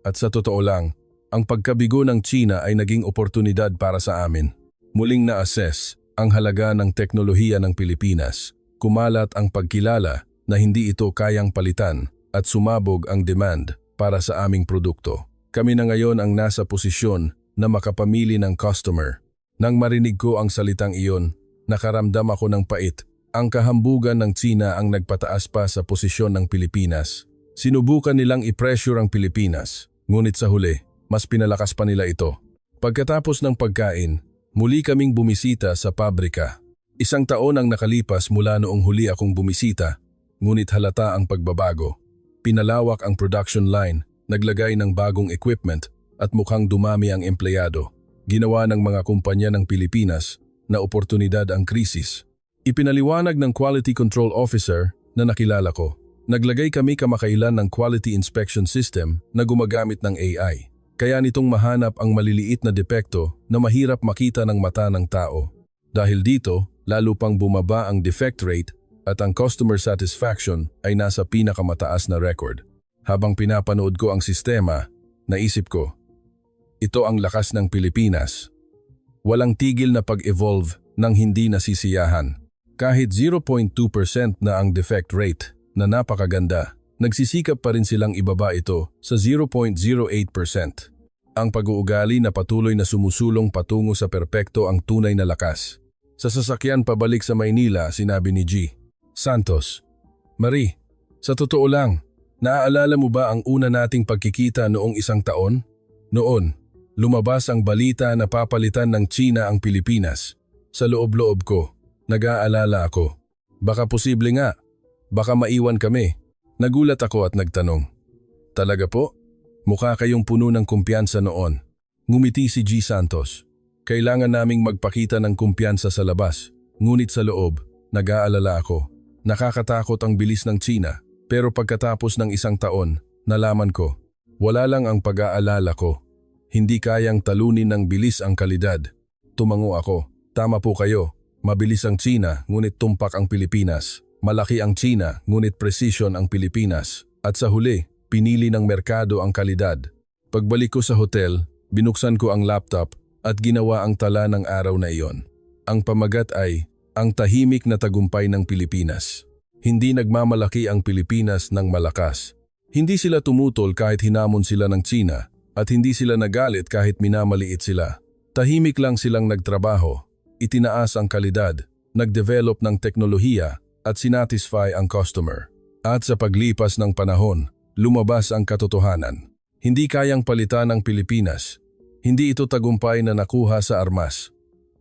At sa totoo lang, ang pagkabigo ng China ay naging oportunidad para sa amin. Muling na-assess ang halaga ng teknolohiya ng Pilipinas. Kumalat ang pagkilala na hindi ito kayang palitan at sumabog ang demand para sa aming produkto. Kami na ngayon ang nasa posisyon na makapamili ng customer. Nang marinig ko ang salitang iyon, nakaramdam ako ng pait. Ang kahambugan ng China ang nagpataas pa sa posisyon ng Pilipinas. Sinubukan nilang i-pressure ang Pilipinas, ngunit sa huli, mas pinalakas pa nila ito. Pagkatapos ng pagkain, muli kaming bumisita sa pabrika. 1 taon ang nakalipas mula noong huli akong bumisita, ngunit halata ang pagbabago. Pinalawak ang production line, naglagay ng bagong equipment at mukhang dumami ang empleyado. Ginawa ng mga kumpanya ng Pilipinas na oportunidad ang krisis. Ipinaliwanag ng quality control officer na nakilala ko. Naglagay kami kamakailan ng quality inspection system na gumagamit ng AI. Kaya nitong mahanap ang maliliit na depekto na mahirap makita ng mata ng tao. Dahil dito, lalo pang bumaba ang defect rate at ang customer satisfaction ay nasa pinakamataas na record. Habang pinapanood ko ang sistema, naisip ko, ito ang lakas ng Pilipinas. Walang tigil na pag-evolve ng hindi nasisiyahan. Kahit 0.2% na ang defect rate na napakaganda, nagsisikap pa rin silang ibaba ito sa 0.08%. Ang pag-uugali na patuloy na sumusulong patungo sa perpekto ang tunay na lakas. Sa sasakyan pabalik sa Maynila, sinabi ni G. Santos, Marie, sa totoo lang, naaalala mo ba ang una nating pagkikita noong 1 taon? Noon, lumabas ang balita na papalitan ng China ang Pilipinas. Sa loob-loob ko, nag-aalala ako. Baka posible nga, baka maiwan kami. Nagulat ako at nagtanong. Talaga po? Mukha kayong puno ng kumpiyansa noon. Ngumiti si G. Santos. Kailangan naming magpakita ng kumpiyansa sa labas, ngunit sa loob, nag-aalala ako. Nakakatakot ang bilis ng China, pero pagkatapos ng 1 taon, nalaman ko, wala lang ang pag-aalala ko. Hindi kayang talunin ng bilis ang kalidad. Tumango ako, tama po kayo, mabilis ang China ngunit tumpak ang Pilipinas. Malaki ang China ngunit precision ang Pilipinas. At sa huli, pinili ng merkado ang kalidad. Pagbalik ko sa hotel, binuksan ko ang laptop at ginawa ang tala ng araw na iyon. Ang pamagat ay, ang tahimik na tagumpay ng Pilipinas. Hindi nagmamalaki ang Pilipinas ng malakas. Hindi sila tumutol kahit hinamon sila ng China at hindi sila nagalit kahit minamaliit sila. Tahimik lang silang nagtrabaho, itinaas ang kalidad, nagdevelop ng teknolohiya at sinatisfy ang customer. At sa paglipas ng panahon, lumabas ang katotohanan. Hindi kayang palitan ang Pilipinas. Hindi ito tagumpay na nakuha sa armas.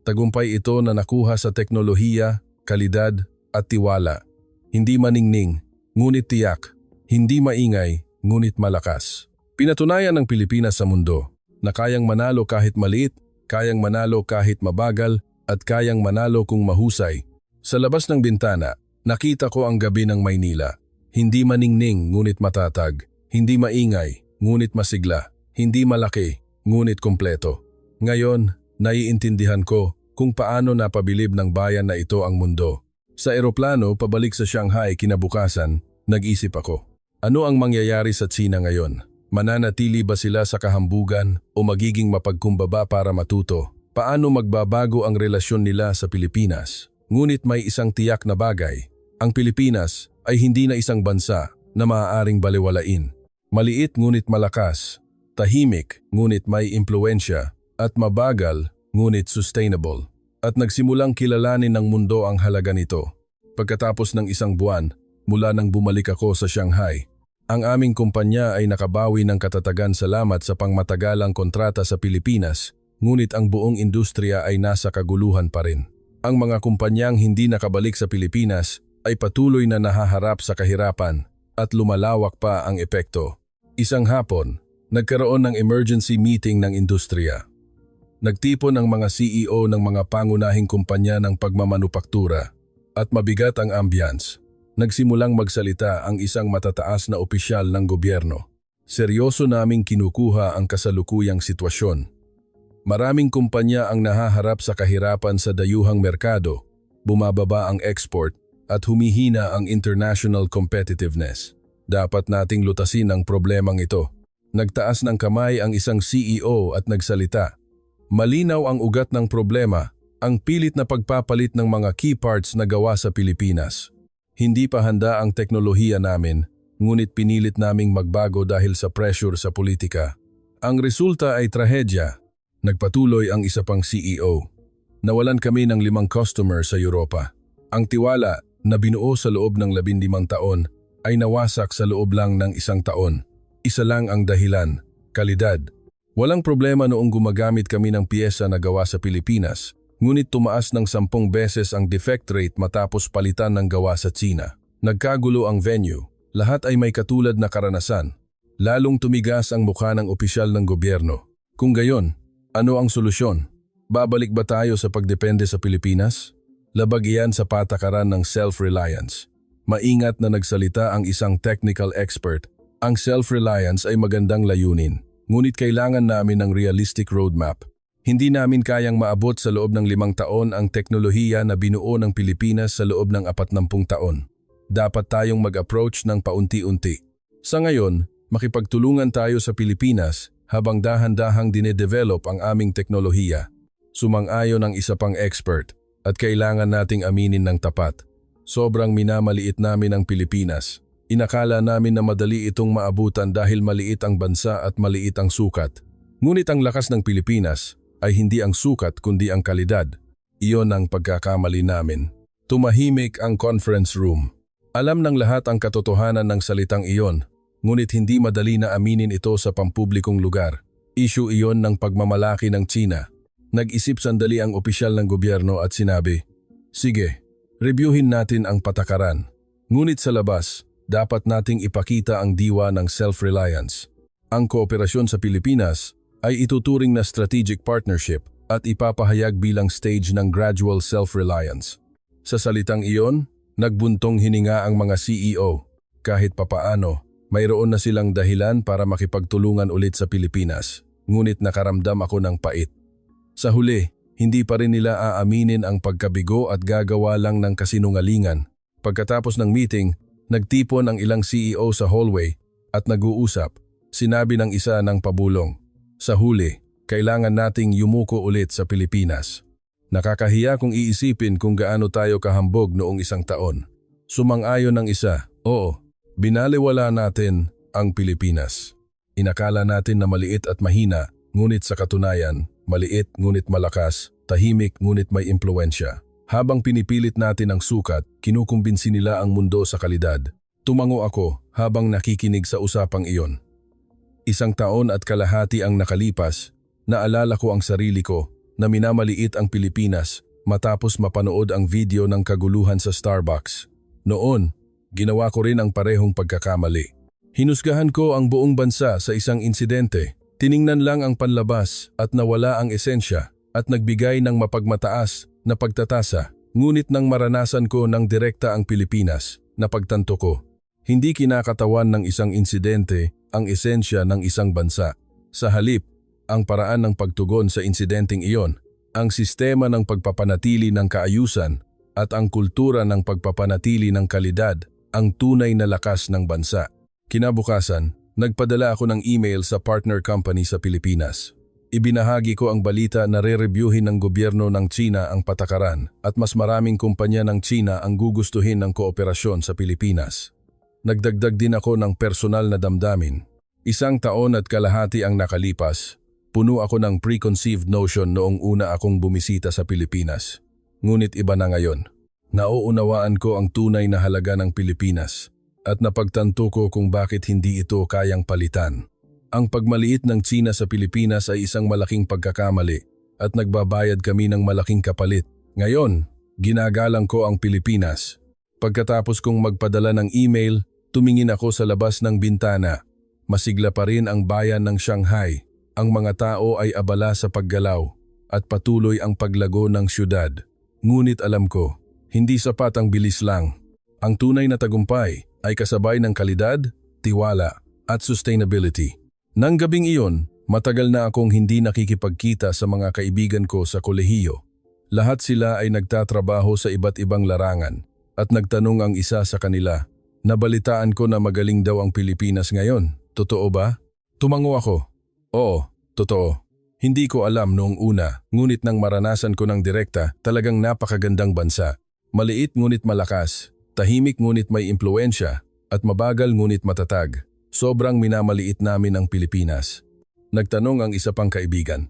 Tagumpay ito na nakuha sa teknolohiya, kalidad at tiwala. Hindi maningning, ngunit tiyak. Hindi maingay, ngunit malakas. Pinatunayan ng Pilipinas sa mundo na kayang manalo kahit maliit, kayang manalo kahit mabagal, at kayang manalo kung mahusay. Sa labas ng bintana, nakita ko ang gabi ng Maynila. Hindi maningning, ngunit matatag. Hindi maingay, ngunit masigla. Hindi malaki, ngunit kompleto. Ngayon, naiintindihan ko kung paano napabilib ng bayan na ito ang mundo. Sa eroplano pabalik sa Shanghai kinabukasan, nag-isip ako. Ano ang mangyayari sa China ngayon? Mananatili ba sila sa kahambugan o magiging mapagkumbaba para matuto? Paano magbabago ang relasyon nila sa Pilipinas? Ngunit may isang tiyak na bagay. Ang Pilipinas ay hindi na isang bansa na maaaring balewalain. Maliit ngunit malakas, tahimik ngunit may impluensya, at mabagal ngunit sustainable. At nagsimulang kilalanin ng mundo ang halaga nito. Pagkatapos ng 1 buwan, mula nang bumalik ako sa Shanghai, Ang aming kumpanya ay nakabawi ng katatagan salamat sa pangmatagalang kontrata sa Pilipinas, ngunit ang buong industriya ay nasa kaguluhan pa rin. Ang mga kumpanyang hindi nakabalik sa Pilipinas ay patuloy na nahaharap sa kahirapan at lumalawak pa ang epekto. Isang hapon, nagkaroon ng emergency meeting ng industriya. Nagtipon ang mga CEO ng mga pangunahing kumpanya ng pagmamanupaktura at mabigat ang ambience. Nagsimulang magsalita ang isang matataas na opisyal ng gobyerno. Seryoso naming kinukuha ang kasalukuyang sitwasyon. Maraming kumpanya ang nahaharap sa kahirapan sa dayuhang merkado, bumababa ang export at humihina ang international competitiveness. Dapat nating lutasin ang problemang ito. Nagtaas ng kamay ang isang CEO at nagsalita. Malinaw ang ugat ng problema, ang pilit na pagpapalit ng mga key parts na gawa sa Pilipinas. Hindi pa handa ang teknolohiya namin, ngunit pinilit naming magbago dahil sa pressure sa politika. Ang resulta ay trahedya. Nagpatuloy ang isa pang CEO. Nawalan kami ng 5 customer sa Europa. Ang tiwala na binuo sa loob ng 15 taon ay nawasak sa loob lang ng 1 taon. Isa lang ang dahilan, kalidad. Walang problema noong gumagamit kami ng piyesa na gawa sa Pilipinas, ngunit tumaas ng 10 beses ang defect rate matapos palitan ng gawa sa Tsina. Nagkagulo ang venue, lahat ay may katulad na karanasan. Lalong tumigas ang mukha ng opisyal ng gobyerno. Kung gayon, ano ang solusyon? Babalik ba tayo sa pagdepende sa Pilipinas? Labag iyan sa patakaran ng self-reliance. Maingat na nagsalita ang isang technical expert. Ang self-reliance ay magandang layunin, ngunit kailangan namin ng realistic roadmap. Hindi namin kayang maabot sa loob ng 5 taon ang teknolohiya na binuo ng Pilipinas sa loob ng 40 taon. Dapat tayong mag-approach ng paunti-unti. Sa ngayon, makipagtulungan tayo sa Pilipinas habang dahan-dahang dinedevelop ang aming teknolohiya. Sumang-ayon ang isa pang expert at kailangan nating aminin ng tapat. Sobrang minamaliit namin ang Pilipinas. Inakala namin na madali itong maabutan dahil maliit ang bansa at maliit ang sukat. Ngunit ang lakas ng Pilipinas ay hindi ang sukat kundi ang kalidad. Iyon ang pagkakamali namin. Tumahimik ang conference room. Alam ng lahat ang katotohanan ng salitang iyon, ngunit hindi madali na aminin ito sa pampublikong lugar. Issue iyon ng pagmamalaki ng Tsina. Nag-isip sandali ang opisyal ng gobyerno at sinabi, "Sige, reviewin natin ang patakaran. Ngunit sa labas, dapat nating ipakita ang diwa ng self-reliance. Ang kooperasyon sa Pilipinas ay ituturing na strategic partnership at ipapahayag bilang stage ng gradual self-reliance." Sa salitang iyon, nagbuntong hininga ang mga CEO. Kahit papaano, mayroon na silang dahilan para makipagtulungan ulit sa Pilipinas, ngunit nakaramdam ako ng pait. Sa huli, hindi pa rin nila aaminin ang pagkabigo at gagawa lang ng kasinungalingan. Pagkatapos ng meeting, nagtipon ang ilang CEO sa hallway at nag-uusap. Sinabi ng isa ng pabulong, "Sa huli, kailangan nating yumuko ulit sa Pilipinas." Nakakahiya kung iisipin kung gaano tayo kahambog noong 1 taon. Sumang-ayon ng isa, "Oo, binaliwala natin ang Pilipinas. Inakala natin na maliit at mahina, ngunit sa katunayan, maliit ngunit malakas, tahimik ngunit may impluensya." Habang pinipilit natin ang sukat, kinukumbinsi nila ang mundo sa kalidad. Tumango ako habang nakikinig sa usapang iyon. 1 taon at kalahati ang nakalipas, naalala ko ang sarili ko na minamaliit ang Pilipinas matapos mapanood ang video ng kaguluhan sa Starbucks. Noon, ginawa ko rin ang parehong pagkakamali. Hinusgahan ko ang buong bansa sa isang insidente. Tiningnan lang ang panlabas at nawala ang esensya at nagbigay ng mapagmataas na pagtatasa. Ngunit nang maranasan ko ng direkta ang Pilipinas, napagtanto ko, hindi kinakatawan ng isang insidente ang esensya ng isang bansa. Sa halip, ang paraan ng pagtugon sa insidenteng iyon, ang sistema ng pagpapanatili ng kaayusan at ang kultura ng pagpapanatili ng kalidad ang tunay na lakas ng bansa. Kinabukasan, nagpadala ako ng email sa partner company sa Pilipinas. Ibinahagi ko ang balita na re-reviewin ng gobyerno ng Tsina ang patakaran at mas maraming kumpanya ng Tsina ang gugustuhin ng kooperasyon sa Pilipinas. Nagdagdag din ako ng personal na damdamin. 1 taon at kalahati ang nakalipas. Puno ako ng preconceived notion noong una akong bumisita sa Pilipinas. Ngunit iba na ngayon. Nauunawaan ko ang tunay na halaga ng Pilipinas. at napagtanto ko kung bakit hindi ito kayang palitan. Ang pagmaliit ng Tsina sa Pilipinas ay isang malaking pagkakamali at nagbabayad kami ng malaking kapalit. Ngayon, ginagalang ko ang Pilipinas. Pagkatapos kong magpadala ng email, tumingin ako sa labas ng bintana. Masigla pa rin ang bayan ng Shanghai. Ang mga tao ay abala sa paggalaw at patuloy ang paglago ng syudad. Ngunit alam ko, hindi sapat ang bilis lang. Ang tunay na tagumpay ay kasabay ng kalidad, tiwala at sustainability. Nang gabing iyon, matagal na akong hindi nakikipagkita sa mga kaibigan ko sa kolehiyo. Lahat sila ay nagtatrabaho sa iba't ibang larangan at nagtanong ang isa sa kanila, "Nabalitaan ko na magaling daw ang Pilipinas ngayon. Totoo ba?" Tumango ako. Oo, totoo. Hindi ko alam noong una, ngunit nang maranasan ko ng direkta, talagang napakagandang bansa. Maliit ngunit malakas, tahimik ngunit may impluwensya, at mabagal ngunit matatag. Sobrang minamaliit namin ang Pilipinas. Nagtanong ang isa pang kaibigan.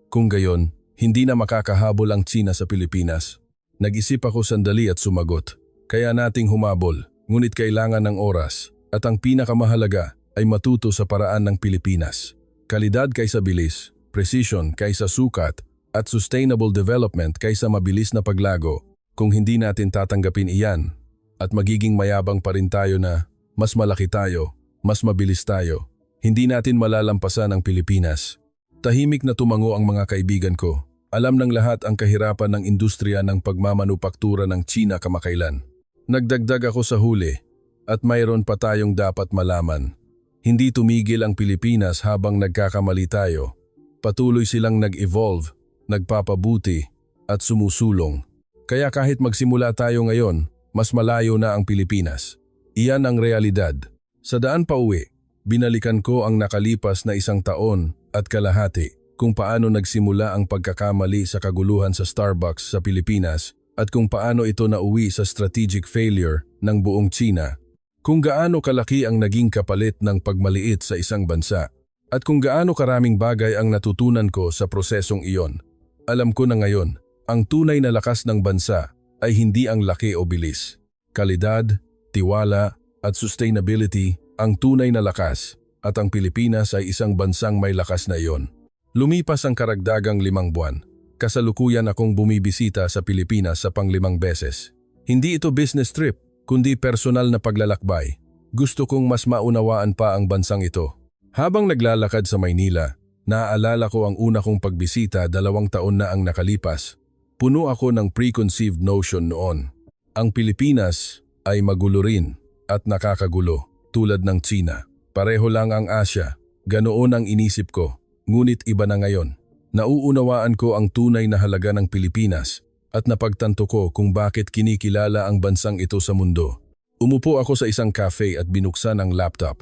Kung gayon, hindi na makakahabol ang Tsina sa Pilipinas. Nag-isip ako sandali at sumagot. Kaya nating humabol, ngunit kailangan ng oras. At ang pinakamahalaga ay matuto sa paraan ng Pilipinas. Kalidad kaysa bilis, precision kaysa sukat, at sustainable development kaysa mabilis na paglago. Kung hindi natin tatanggapin iyan, at magiging mayabang pa rin tayo na mas malaki tayo, mas mabilis tayo, hindi natin malalampasan ang Pilipinas. Tahimik na tumango ang mga kaibigan ko. Alam ng lahat ang kahirapan ng industriya ng pagmamanupaktura ng Tsina kamakailan. Nagdagdag ako sa huli, at mayroon pa tayong dapat malaman. Hindi tumigil ang Pilipinas habang nagkakamali tayo. Patuloy silang nag-evolve, nagpapabuti, at sumusulong. Kaya kahit magsimula tayo ngayon, mas malayo na ang Pilipinas. Iyan ang realidad. Sa daan pa uwi, binalikan ko ang nakalipas na 1 taon at kalahati kung paano nagsimula ang pagkakamali sa kaguluhan sa Starbucks sa Pilipinas at kung paano ito nauwi sa strategic failure ng buong Tsina. Kung gaano kalaki ang naging kapalit ng pagmaliit sa isang bansa at kung gaano karaming bagay ang natutunan ko sa prosesong iyon. Alam ko na ngayon, ang tunay na lakas ng bansa ay hindi ang laki o bilis. Kalidad, tiwala, at sustainability ang tunay na lakas at ang Pilipinas ay isang bansang may lakas na iyon. Lumipas ang karagdagang 5 buwan. Kasalukuyan akong bumibisita sa Pilipinas sa pang-5 beses. Hindi ito business trip, kundi personal na paglalakbay. Gusto kong mas maunawaan pa ang bansang ito. Habang naglalakad sa Maynila, naaalala ko ang una kong pagbisita 2 taon na ang nakalipas. Puno ako ng preconceived notion noon. Ang Pilipinas ay magulo rin at nakakagulo, tulad ng Tsina. Pareho lang ang Asya, ganoon ang inisip ko, ngunit iba na ngayon. Nauunawaan ko ang tunay na halaga ng Pilipinas at napagtanto ko kung bakit kinikilala ang bansang ito sa mundo. Umupo ako sa isang cafe at binuksan ang laptop.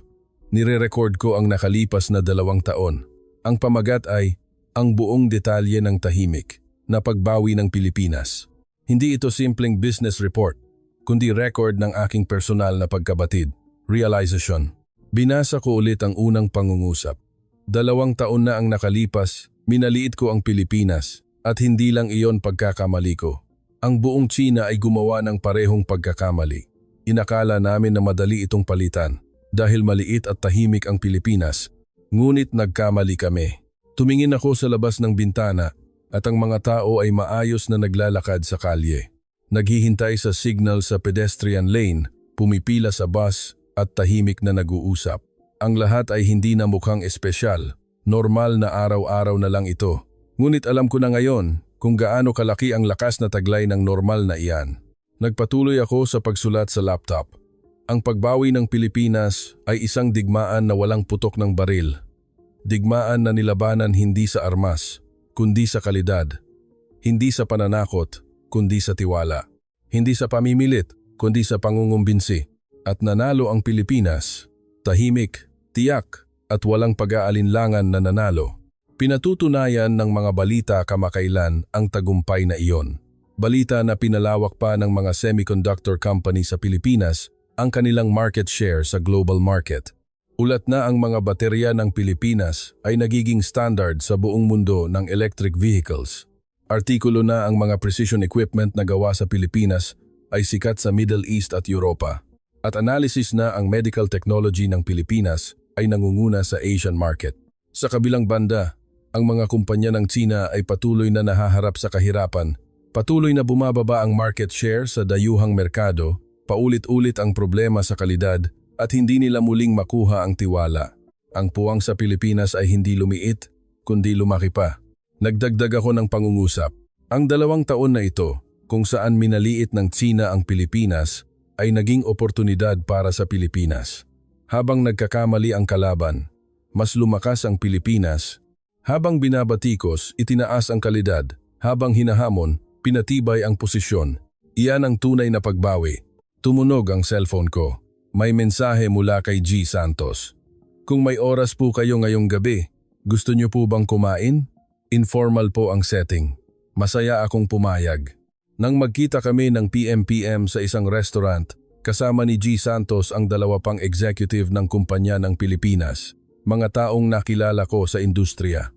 Nire-record ko ang nakalipas na 2 taon. Ang pamagat ay, ang buong detalye ng tahimik na pagbawi ng Pilipinas. Hindi ito simpleng business report, kundi record ng aking personal na pagkabatid, realization. Binasa ko ulit ang unang pangungusap. 2 taon na ang nakalipas, minaliit ko ang Pilipinas at hindi lang iyon pagkakamali ko. Ang buong Tsina ay gumawa ng parehong pagkakamali. Inakala namin na madali itong palitan dahil maliit at tahimik ang Pilipinas, ngunit nagkamali kami. Tumingin ako sa labas ng bintana at ang mga tao ay maayos na naglalakad sa kalye. Naghihintay sa signal sa pedestrian lane, pumipila sa bus at tahimik na nag-uusap. Ang lahat ay hindi na mukhang espesyal, normal na araw-araw na lang ito. Ngunit alam ko na ngayon kung gaano kalaki ang lakas na taglay ng normal na iyan. Nagpatuloy ako sa pagsulat sa laptop. Ang pagbawi ng Pilipinas ay isang digmaan na walang putok ng baril. Digmaan na nilabanan hindi sa armas, kundi sa kalidad. Hindi sa pananakot, kundi sa tiwala. Hindi sa pamimilit, kundi sa pangungumbinsi. At nanalo ang Pilipinas, tahimik, tiyak, at walang pag-aalinlangan na nanalo. Pinatutunayan ng mga balita kamakailan ang tagumpay na iyon. Balita na pinalawak pa ng mga semiconductor company sa Pilipinas ang kanilang market share sa global market. Ulat na ang mga baterya ng Pilipinas ay nagiging standard sa buong mundo ng electric vehicles. Artikulo na ang mga precision equipment na gawa sa Pilipinas ay sikat sa Middle East at Europa. At analysis na ang medical technology ng Pilipinas ay nangunguna sa Asian market. Sa kabilang banda, ang mga kumpanya ng China ay patuloy na nahaharap sa kahirapan. Patuloy na bumababa ang market share sa dayuhang merkado, paulit-ulit ang problema sa kalidad at hindi nila muling makuha ang tiwala. Ang puwang sa Pilipinas ay hindi lumiit, kundi lumaki pa. Nagdagdag ako ng pangungusap. Ang 2 taon na ito, kung saan minaliit ng China ang Pilipinas, ay naging oportunidad para sa Pilipinas. Habang nagkakamali ang kalaban, mas lumakas ang Pilipinas. Habang binabatikos, itinaas ang kalidad. Habang hinahamon, pinatibay ang posisyon. Iyan ang tunay na pagbawi. Tumunog ang cellphone ko. May mensahe mula kay G. Santos. Kung may oras po kayo ngayong gabi, gusto niyo po bang kumain? Informal po ang setting. Masaya akong pumayag. Nang magkita kami ng PM sa isang restaurant, kasama ni G. Santos ang 2 pang executive ng kumpanya ng Pilipinas, mga taong nakilala ko sa industriya.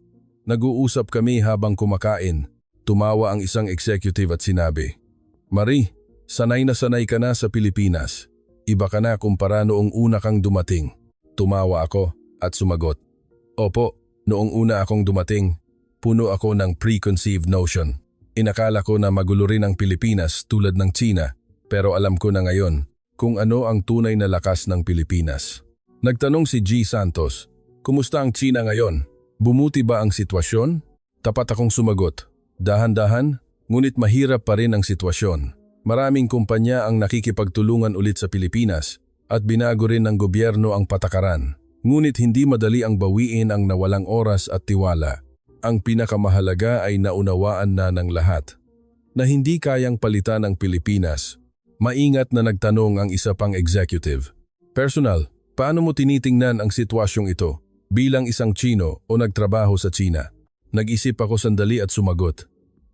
Nag-uusap kami habang kumakain. Tumawa ang isang executive at sinabi, "Marie, sanay na sanay ka na sa Pilipinas. Iba ka na kumpara noong una kang dumating." Tumawa ako at sumagot, "Opo, noong una akong dumating, puno ako ng preconceived notion. Inakala ko na magulo rin ang Pilipinas tulad ng China, pero alam ko na ngayon kung ano ang tunay na lakas ng Pilipinas." Nagtanong si G. Santos, "Kumusta ang China ngayon? Bumuti ba ang sitwasyon?" Tapat akong sumagot, "Dahan-dahan, ngunit mahirap pa rin ang sitwasyon. Maraming kumpanya ang nakikipagtulungan ulit sa Pilipinas at binago rin ng gobyerno ang patakaran. Ngunit hindi madali ang bawiin ang nawalang oras at tiwala. Ang pinakamahalaga ay naunawaan na ng lahat na hindi kayang palitan ang Pilipinas." Maingat na nagtanong ang isa pang executive, "Personal, paano mo tinitingnan ang sitwasyong ito bilang isang Chino o nagtrabaho sa China?" Nag-isip ako sandali at sumagot,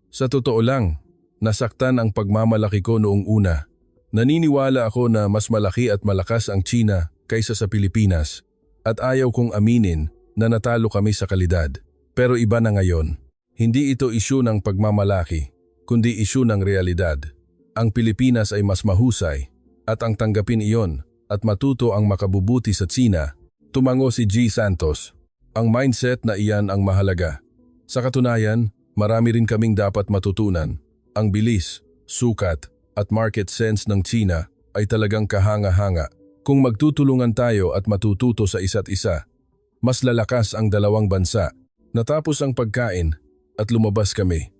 "Sa totoo lang, nasaktan ang pagmamalaki ko noong una. Naniniwala ako na mas malaki at malakas ang China kaysa sa Pilipinas at ayaw kong aminin na natalo kami sa kalidad. Pero iba na ngayon. Hindi ito isyu ng pagmamalaki, kundi isyu ng realidad. Ang Pilipinas ay mas mahusay at ang tanggapin iyon at matuto ang makabubuti sa China." Tumango si G. Santos, "Ang mindset na iyan ang mahalaga. Sa katunayan, marami rin kaming dapat matutunan. Ang bilis, sukat at market sense ng China ay talagang kahanga-hanga. Kung magtutulungan tayo at matututo sa isa't isa, mas lalakas ang 2 bansa." Natapos ang pagkain at lumabas kami.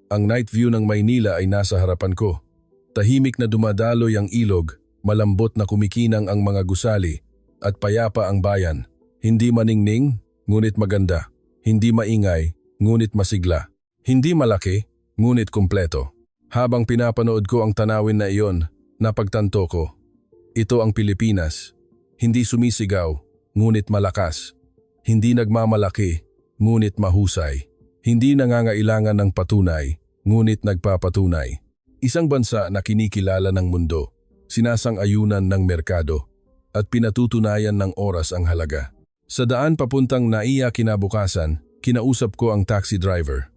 Ang night view ng Maynila ay nasa harapan ko. Tahimik na dumadaloy ang ilog, malambot na kumikinang ang mga gusali, at payapa ang bayan. Hindi maningning, ngunit maganda. Hindi maingay, ngunit masigla. Hindi malaki, ngunit kumpleto. Habang pinapanood ko ang tanawin na iyon, napagtanto ko, ito ang Pilipinas. Hindi sumisigaw, ngunit malakas. Hindi nagmamalaki, ngunit mahusay. Hindi nangangailangan ng patunay, ngunit nagpapatunay. Isang bansa na kinikilala ng mundo, sinasang-ayunan ng merkado, at pinatutunayan ng oras ang halaga. Sa daan papuntang Naiya kinabukasan, kinausap ko ang taxi driver.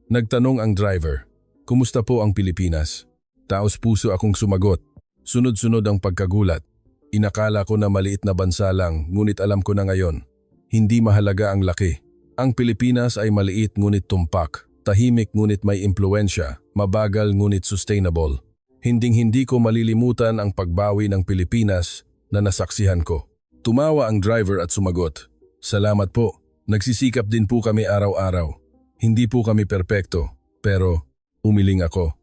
Nagtanong ang driver, "Kumusta po ang Pilipinas?" Taos puso akong sumagot. Sunod-sunod ang pagkagulat. Inakala ko na maliit na bansa lang, ngunit alam ko na ngayon. Hindi mahalaga ang laki. Ang Pilipinas ay maliit ngunit tumpak, tahimik ngunit may impluensya, mabagal ngunit sustainable. Hinding-hindi ko malilimutan ang pagbawi ng Pilipinas na nasaksihan ko. Tumawa ang driver at sumagot, "Salamat po. Nagsisikap din po kami araw-araw. Hindi po kami perpekto, pero umiling ako."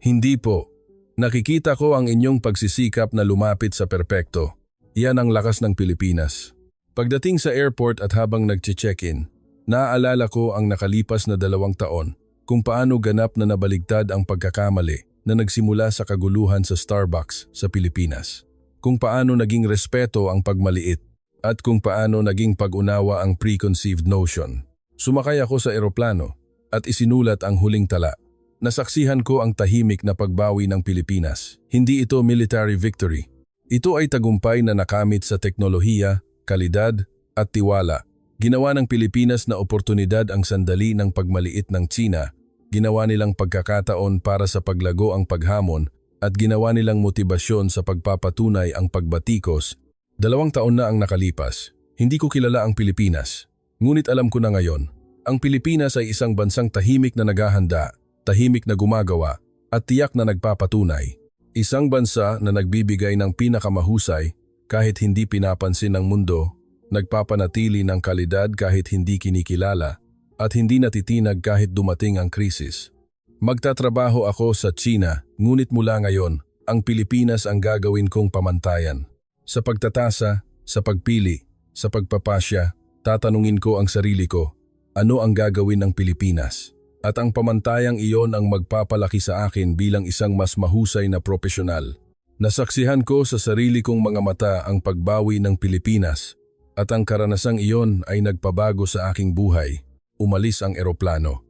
"Hindi po. Nakikita ko ang inyong pagsisikap na lumapit sa perpekto. Iyan ang lakas ng Pilipinas." Pagdating sa airport at habang nag-check-in, naaalala ko ang nakalipas na 2 taon kung paano ganap na nabaligtad ang pagkakamali na nagsimula sa kaguluhan sa Starbucks sa Pilipinas. Kung paano naging respeto ang pagmaliit at kung paano naging pag-unawa ang preconceived notion. Sumakay ako sa eroplano at isinulat ang huling tala. Nasaksihan ko ang tahimik na pagbawi ng Pilipinas. Hindi ito military victory. Ito ay tagumpay na nakamit sa teknolohiya, kalidad at tiwala. Ginawa ng Pilipinas na oportunidad ang sandali ng pagmaliit ng China. Ginawa nilang pagkakataon para sa paglago ang paghamon at ginawa nilang motibasyon sa pagpapatunay ang pagbatikos. 2 taon na ang nakalipas. Hindi ko kilala ang Pilipinas. Ngunit alam ko na ngayon, ang Pilipinas ay isang bansang tahimik na naghahanda, tahimik na gumagawa, at tiyak na nagpapatunay. Isang bansa na nagbibigay ng pinakamahusay kahit hindi pinapansin ng mundo, nagpapanatili ng kalidad kahit hindi kinikilala, at hindi natitinag kahit dumating ang krisis. Magtatrabaho ako sa China, ngunit mula ngayon, ang Pilipinas ang gagawin kong pamantayan. Sa pagtatasa, sa pagpili, sa pagpapasya, tatanungin ko ang sarili ko, ano ang gagawin ng Pilipinas? At ang pamantayang iyon ang magpapalaki sa akin bilang isang mas mahusay na propesyonal. Nasaksihan ko sa sarili kong mga mata ang pagbawi ng Pilipinas at ang karanasang iyon ay nagpabago sa aking buhay. Umalis ang eroplano.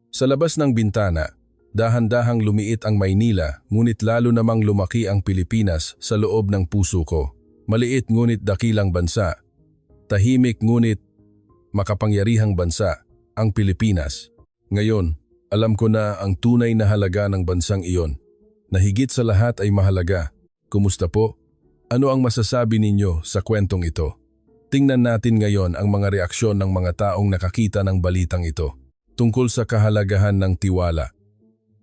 Sa labas ng bintana, dahan-dahang lumiit ang Maynila, ngunit lalo namang lumaki ang Pilipinas sa loob ng puso ko. Maliit ngunit dakilang bansa. Tahimik ngunit makapangyarihang bansa, ang Pilipinas. Ngayon, alam ko na ang tunay na halaga ng bansang iyon. Na higit sa lahat ay mahalaga. Kumusta po? Ano ang masasabi ninyo sa kwentong ito? Tingnan natin ngayon ang mga reaksyon ng mga taong nakakita ng balitang ito. Tungkol sa kahalagahan ng tiwala.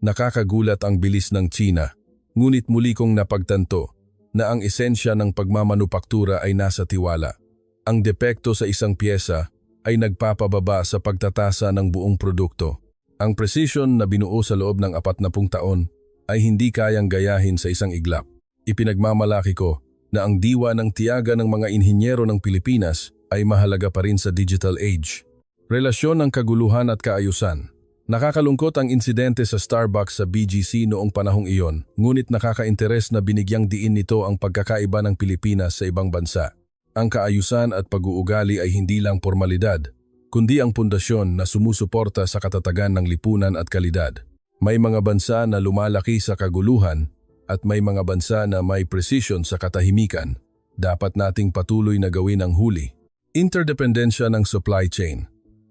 Nakakagulat ang bilis ng China, ngunit muli kong napagtanto na ang esensya ng pagmamanupaktura ay nasa tiwala. Ang depekto sa isang piyesa ay nagpapababa sa pagtatasa ng buong produkto. Ang precision na binuo sa loob ng 40 taon ay hindi kayang gayahin sa isang iglap. Ipinagmamalaki ko na ang diwa ng tiyaga ng mga inhinyero ng Pilipinas ay mahalaga pa rin sa digital age. Relasyon ng kaguluhan at kaayusan. Nakakalungkot ang insidente sa Starbucks sa BGC noong panahong iyon, ngunit nakaka-interes na binigyang diin nito ang pagkakaiba ng Pilipinas sa ibang bansa. Ang kaayusan at pag-uugali ay hindi lang formalidad, kundi ang pundasyon na sumusuporta sa katatagan ng lipunan at kalidad. May mga bansa na lumalaki sa kaguluhan at may mga bansa na may precision sa katahimikan. Dapat nating patuloy na gawin ang huli. Interdependensya ng supply chain.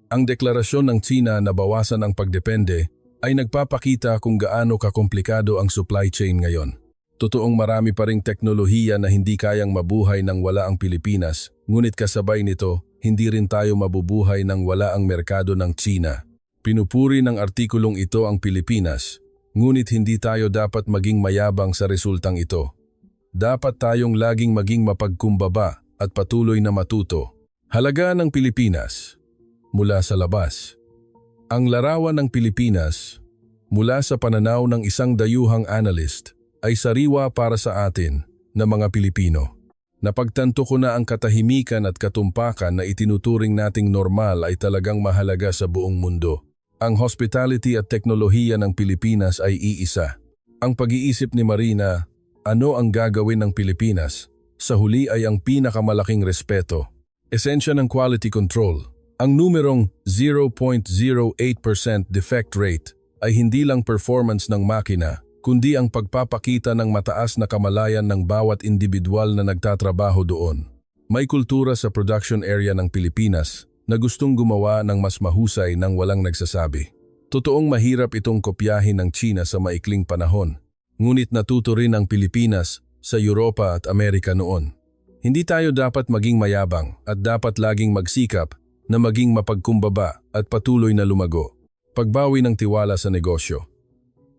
Ang deklarasyon ng China na bawasan ang pagdepende ay nagpapakita kung gaano kakomplikado ang supply chain ngayon. Totoong marami pa ring teknolohiya na hindi kayang mabuhay nang wala ang Pilipinas, ngunit kasabay nito, hindi rin tayo mabubuhay nang wala ang merkado ng China. Pinupuri ng artikulong ito ang Pilipinas, ngunit hindi tayo dapat maging mayabang sa resultang ito. Dapat tayong laging maging mapagkumbaba at patuloy na matuto. Halaga ng Pilipinas. Mula sa labas. Ang larawan ng Pilipinas, mula sa pananaw ng isang dayuhang analyst, ay sariwa para sa atin na mga Pilipino. Napagtanto ko na ang katahimikan at katumpakan na itinuturing nating normal ay talagang mahalaga sa buong mundo. Ang hospitality at teknolohiya ng Pilipinas ay iisa. Ang pag-iisip ni Marina, ano ang gagawin ng Pilipinas, sa huli ay ang pinakamalaking respeto. Esensya ng quality control. Ang numerong 0.08% defect rate ay hindi lang performance ng makina, kundi ang pagpapakita ng mataas na kamalayan ng bawat individual na nagtatrabaho doon. May kultura sa production area ng Pilipinas na gustong gumawa ng mas mahusay nang walang nagsasabi. Totoong mahirap itong kopyahin ng China sa maikling panahon, ngunit natuto rin ang Pilipinas sa Europa at Amerika noon. Hindi tayo dapat maging mayabang at dapat laging magsikap na maging mapagkumbaba at patuloy na lumago. Pagbawi ng tiwala sa negosyo.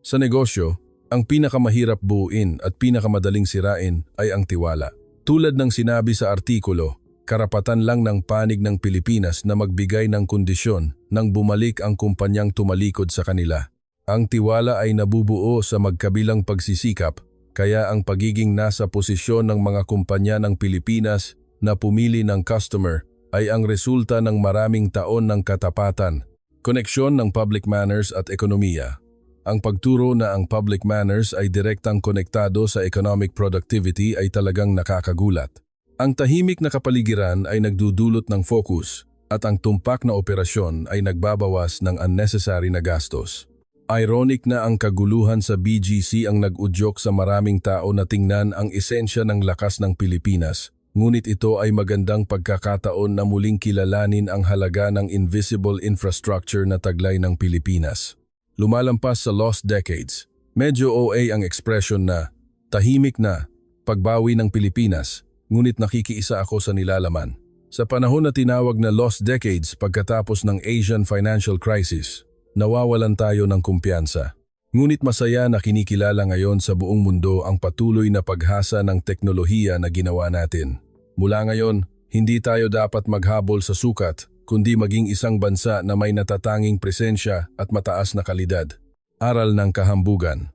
Sa negosyo, ang pinakamahirap buuin at pinakamadaling sirain ay ang tiwala. Tulad ng sinabi sa artikulo, karapatan lang ng panig ng Pilipinas na magbigay ng kondisyon nang bumalik ang kumpanyang tumalikod sa kanila. Ang tiwala ay nabubuo sa magkabilang pagsisikap, kaya ang pagiging nasa posisyon ng mga kumpanya ng Pilipinas na pumili ng customer ay ang resulta ng maraming taon ng katapatan, koneksyon ng public manners at ekonomiya. Ang pagturo na ang public manners ay direktang konektado sa economic productivity ay talagang nakakagulat. Ang tahimik na kapaligiran ay nagdudulot ng focus at ang tumpak na operasyon ay nagbabawas ng unnecessary na gastos. Ironic na ang kaguluhan sa BGC ang nag-udyok sa maraming tao na tingnan ang esensya ng lakas ng Pilipinas. Ngunit ito ay magandang pagkakataon na muling kilalanin ang halaga ng invisible infrastructure na taglay ng Pilipinas. Lumalampas sa lost decades, Medyo OA ang ekspresyon na tahimik na pagbawi ng Pilipinas, ngunit nakikiisa ako sa nilalaman. Sa panahon na tinawag na lost decades pagkatapos ng Asian financial crisis, nawawalan tayo ng kumpiyansa. Ngunit masaya na kinikilala ngayon sa buong mundo ang patuloy na paghasa ng teknolohiya na ginawa natin. Mula ngayon, hindi tayo dapat maghabol sa sukat, kundi maging isang bansa na may natatanging presensya at mataas na kalidad. Aral ng kahambugan.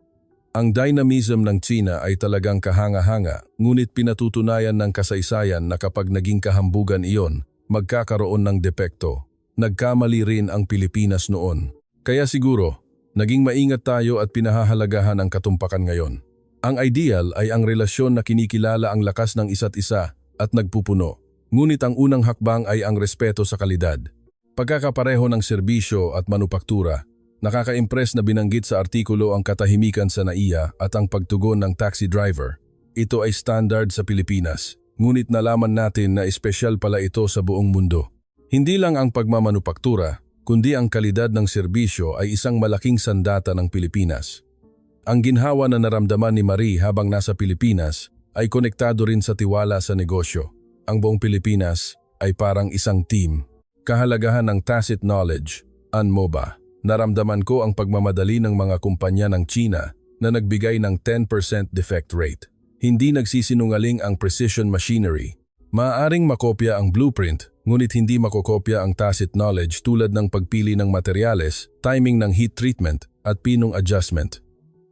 Ang dynamism ng China ay talagang kahanga-hanga, ngunit pinatutunayan ng kasaysayan na kapag naging kahambugan iyon, magkakaroon ng depekto. Nagkamali rin ang Pilipinas noon. Kaya siguro, naging maingat tayo at pinahahalagahan ang katumpakan ngayon. Ang ideal ay ang relasyon na kinikilala ang lakas ng isa't isa at nagpupuno. Ngunit ang unang hakbang ay ang respeto sa kalidad. Pagkakapareho ng serbisyo at manupaktura, nakaka-impress na binanggit sa artikulo ang katahimikan sa NAIA at ang pagtugon ng taxi driver. Ito ay standard sa Pilipinas, ngunit nalaman natin na espesyal pala ito sa buong mundo. Hindi lang ang pagmamanupaktura, kundi ang kalidad ng serbisyo ay isang malaking sandata ng Pilipinas. Ang ginhawa na naramdaman ni Marie habang nasa Pilipinas ay konektado rin sa tiwala sa negosyo. Ang buong Pilipinas ay parang isang team. Kahalagahan ng tacit knowledge, ANMOBA. Naramdaman ko ang pagmamadali ng mga kumpanya ng China na nagbigay ng 10% defect rate. Hindi nagsisinungaling ang precision machinery. Maaaring makopya ang blueprint, ngunit hindi makokopya ang tacit knowledge tulad ng pagpili ng materyales, timing ng heat treatment, at pinong adjustment.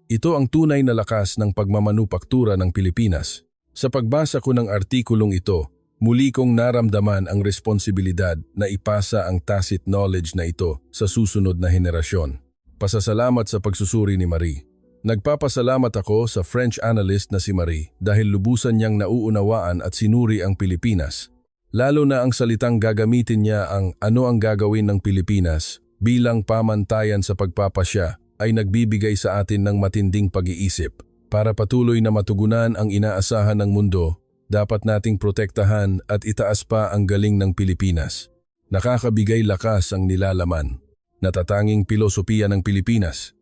Ito ang tunay na lakas ng pagmamanupaktura ng Pilipinas. Sa pagbasa ko ng artikulong ito, muli kong naramdaman ang responsibilidad na ipasa ang tacit knowledge na ito sa susunod na henerasyon. Pasasalamat sa pagsusuri ni Marie. Nagpapasalamat ako sa French analyst na si Marie dahil lubusan niyang nauunawaan at sinuri ang Pilipinas. Lalo na ang salitang gagamitin niya ang ano ang gagawin ng Pilipinas bilang pamantayan sa pagpapasya ay nagbibigay sa atin ng matinding pag-iisip. Para patuloy na matugunan ang inaasahan ng mundo, dapat nating protektahan at itaas pa ang galing ng Pilipinas. Nakakabigay lakas ang nilalaman. Natatanging pilosopiya ng Pilipinas.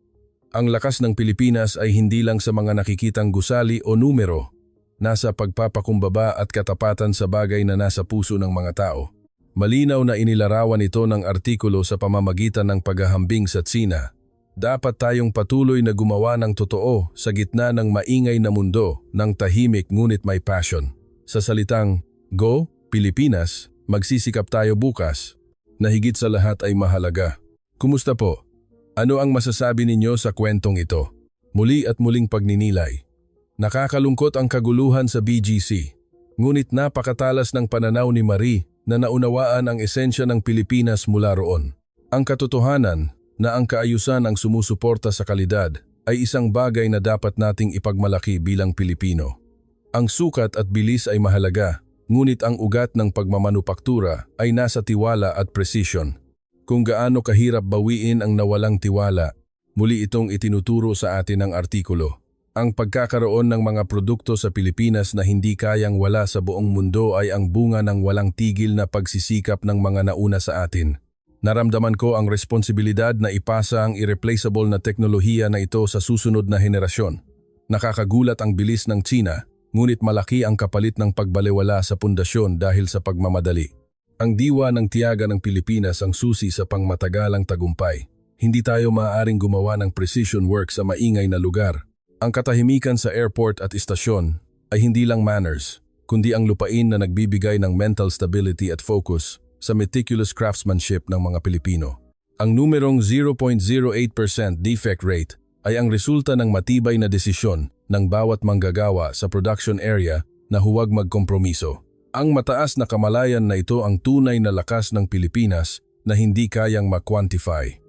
Ang lakas ng Pilipinas ay hindi lang sa mga nakikitang gusali o numero. Nasa pagpapakumbaba at katapatan sa bagay na nasa puso ng mga tao. Malinaw na inilarawan ito ng artikulo sa pamamagitan ng paghahambing sa Tsina. Dapat tayong patuloy na gumawa ng totoo sa gitna ng maingay na mundo ng tahimik ngunit may passion. Sa salitang, Go, Pilipinas, magsisikap tayo bukas, na higit sa lahat ay mahalaga. Kumusta po? Ano ang masasabi ninyo sa kwentong ito? Muli at muling pagninilay. Nakakalungkot ang kaguluhan sa BGC, ngunit napakatalas ng pananaw ni Marie na naunawaan ang esensya ng Pilipinas mula roon. Ang katotohanan na ang kaayusan ang sumusuporta sa kalidad ay isang bagay na dapat nating ipagmalaki bilang Pilipino. Ang sukat at bilis ay mahalaga, ngunit ang ugat ng pagmamanupaktura ay nasa tiwala at precision. Kung gaano kahirap bawiin ang nawalang tiwala, muli itong itinuturo sa atin ng artikulo. Ang pagkakaroon ng mga produkto sa Pilipinas na hindi kayang wala sa buong mundo ay ang bunga ng walang tigil na pagsisikap ng mga nauna sa atin. Naramdaman ko ang responsibilidad na ipasa ang irreplaceable na teknolohiya na ito sa susunod na henerasyon. Nakakagulat ang bilis ng China, ngunit malaki ang kapalit ng pagbalewala sa pundasyon dahil sa pagmamadali. Ang diwa ng tiyaga ng Pilipinas ang susi sa pangmatagalang tagumpay. Hindi tayo maaaring gumawa ng precision work sa maingay na lugar. Ang katahimikan sa airport at istasyon ay hindi lang manners, kundi ang lupain na nagbibigay ng mental stability at focus sa meticulous craftsmanship ng mga Pilipino. Ang numerong 0.08% defect rate ay ang resulta ng matibay na desisyon ng bawat manggagawa sa production area na huwag magkompromiso. Ang mataas na kamalayan na ito ang tunay na lakas ng Pilipinas na hindi kayang ma-quantify.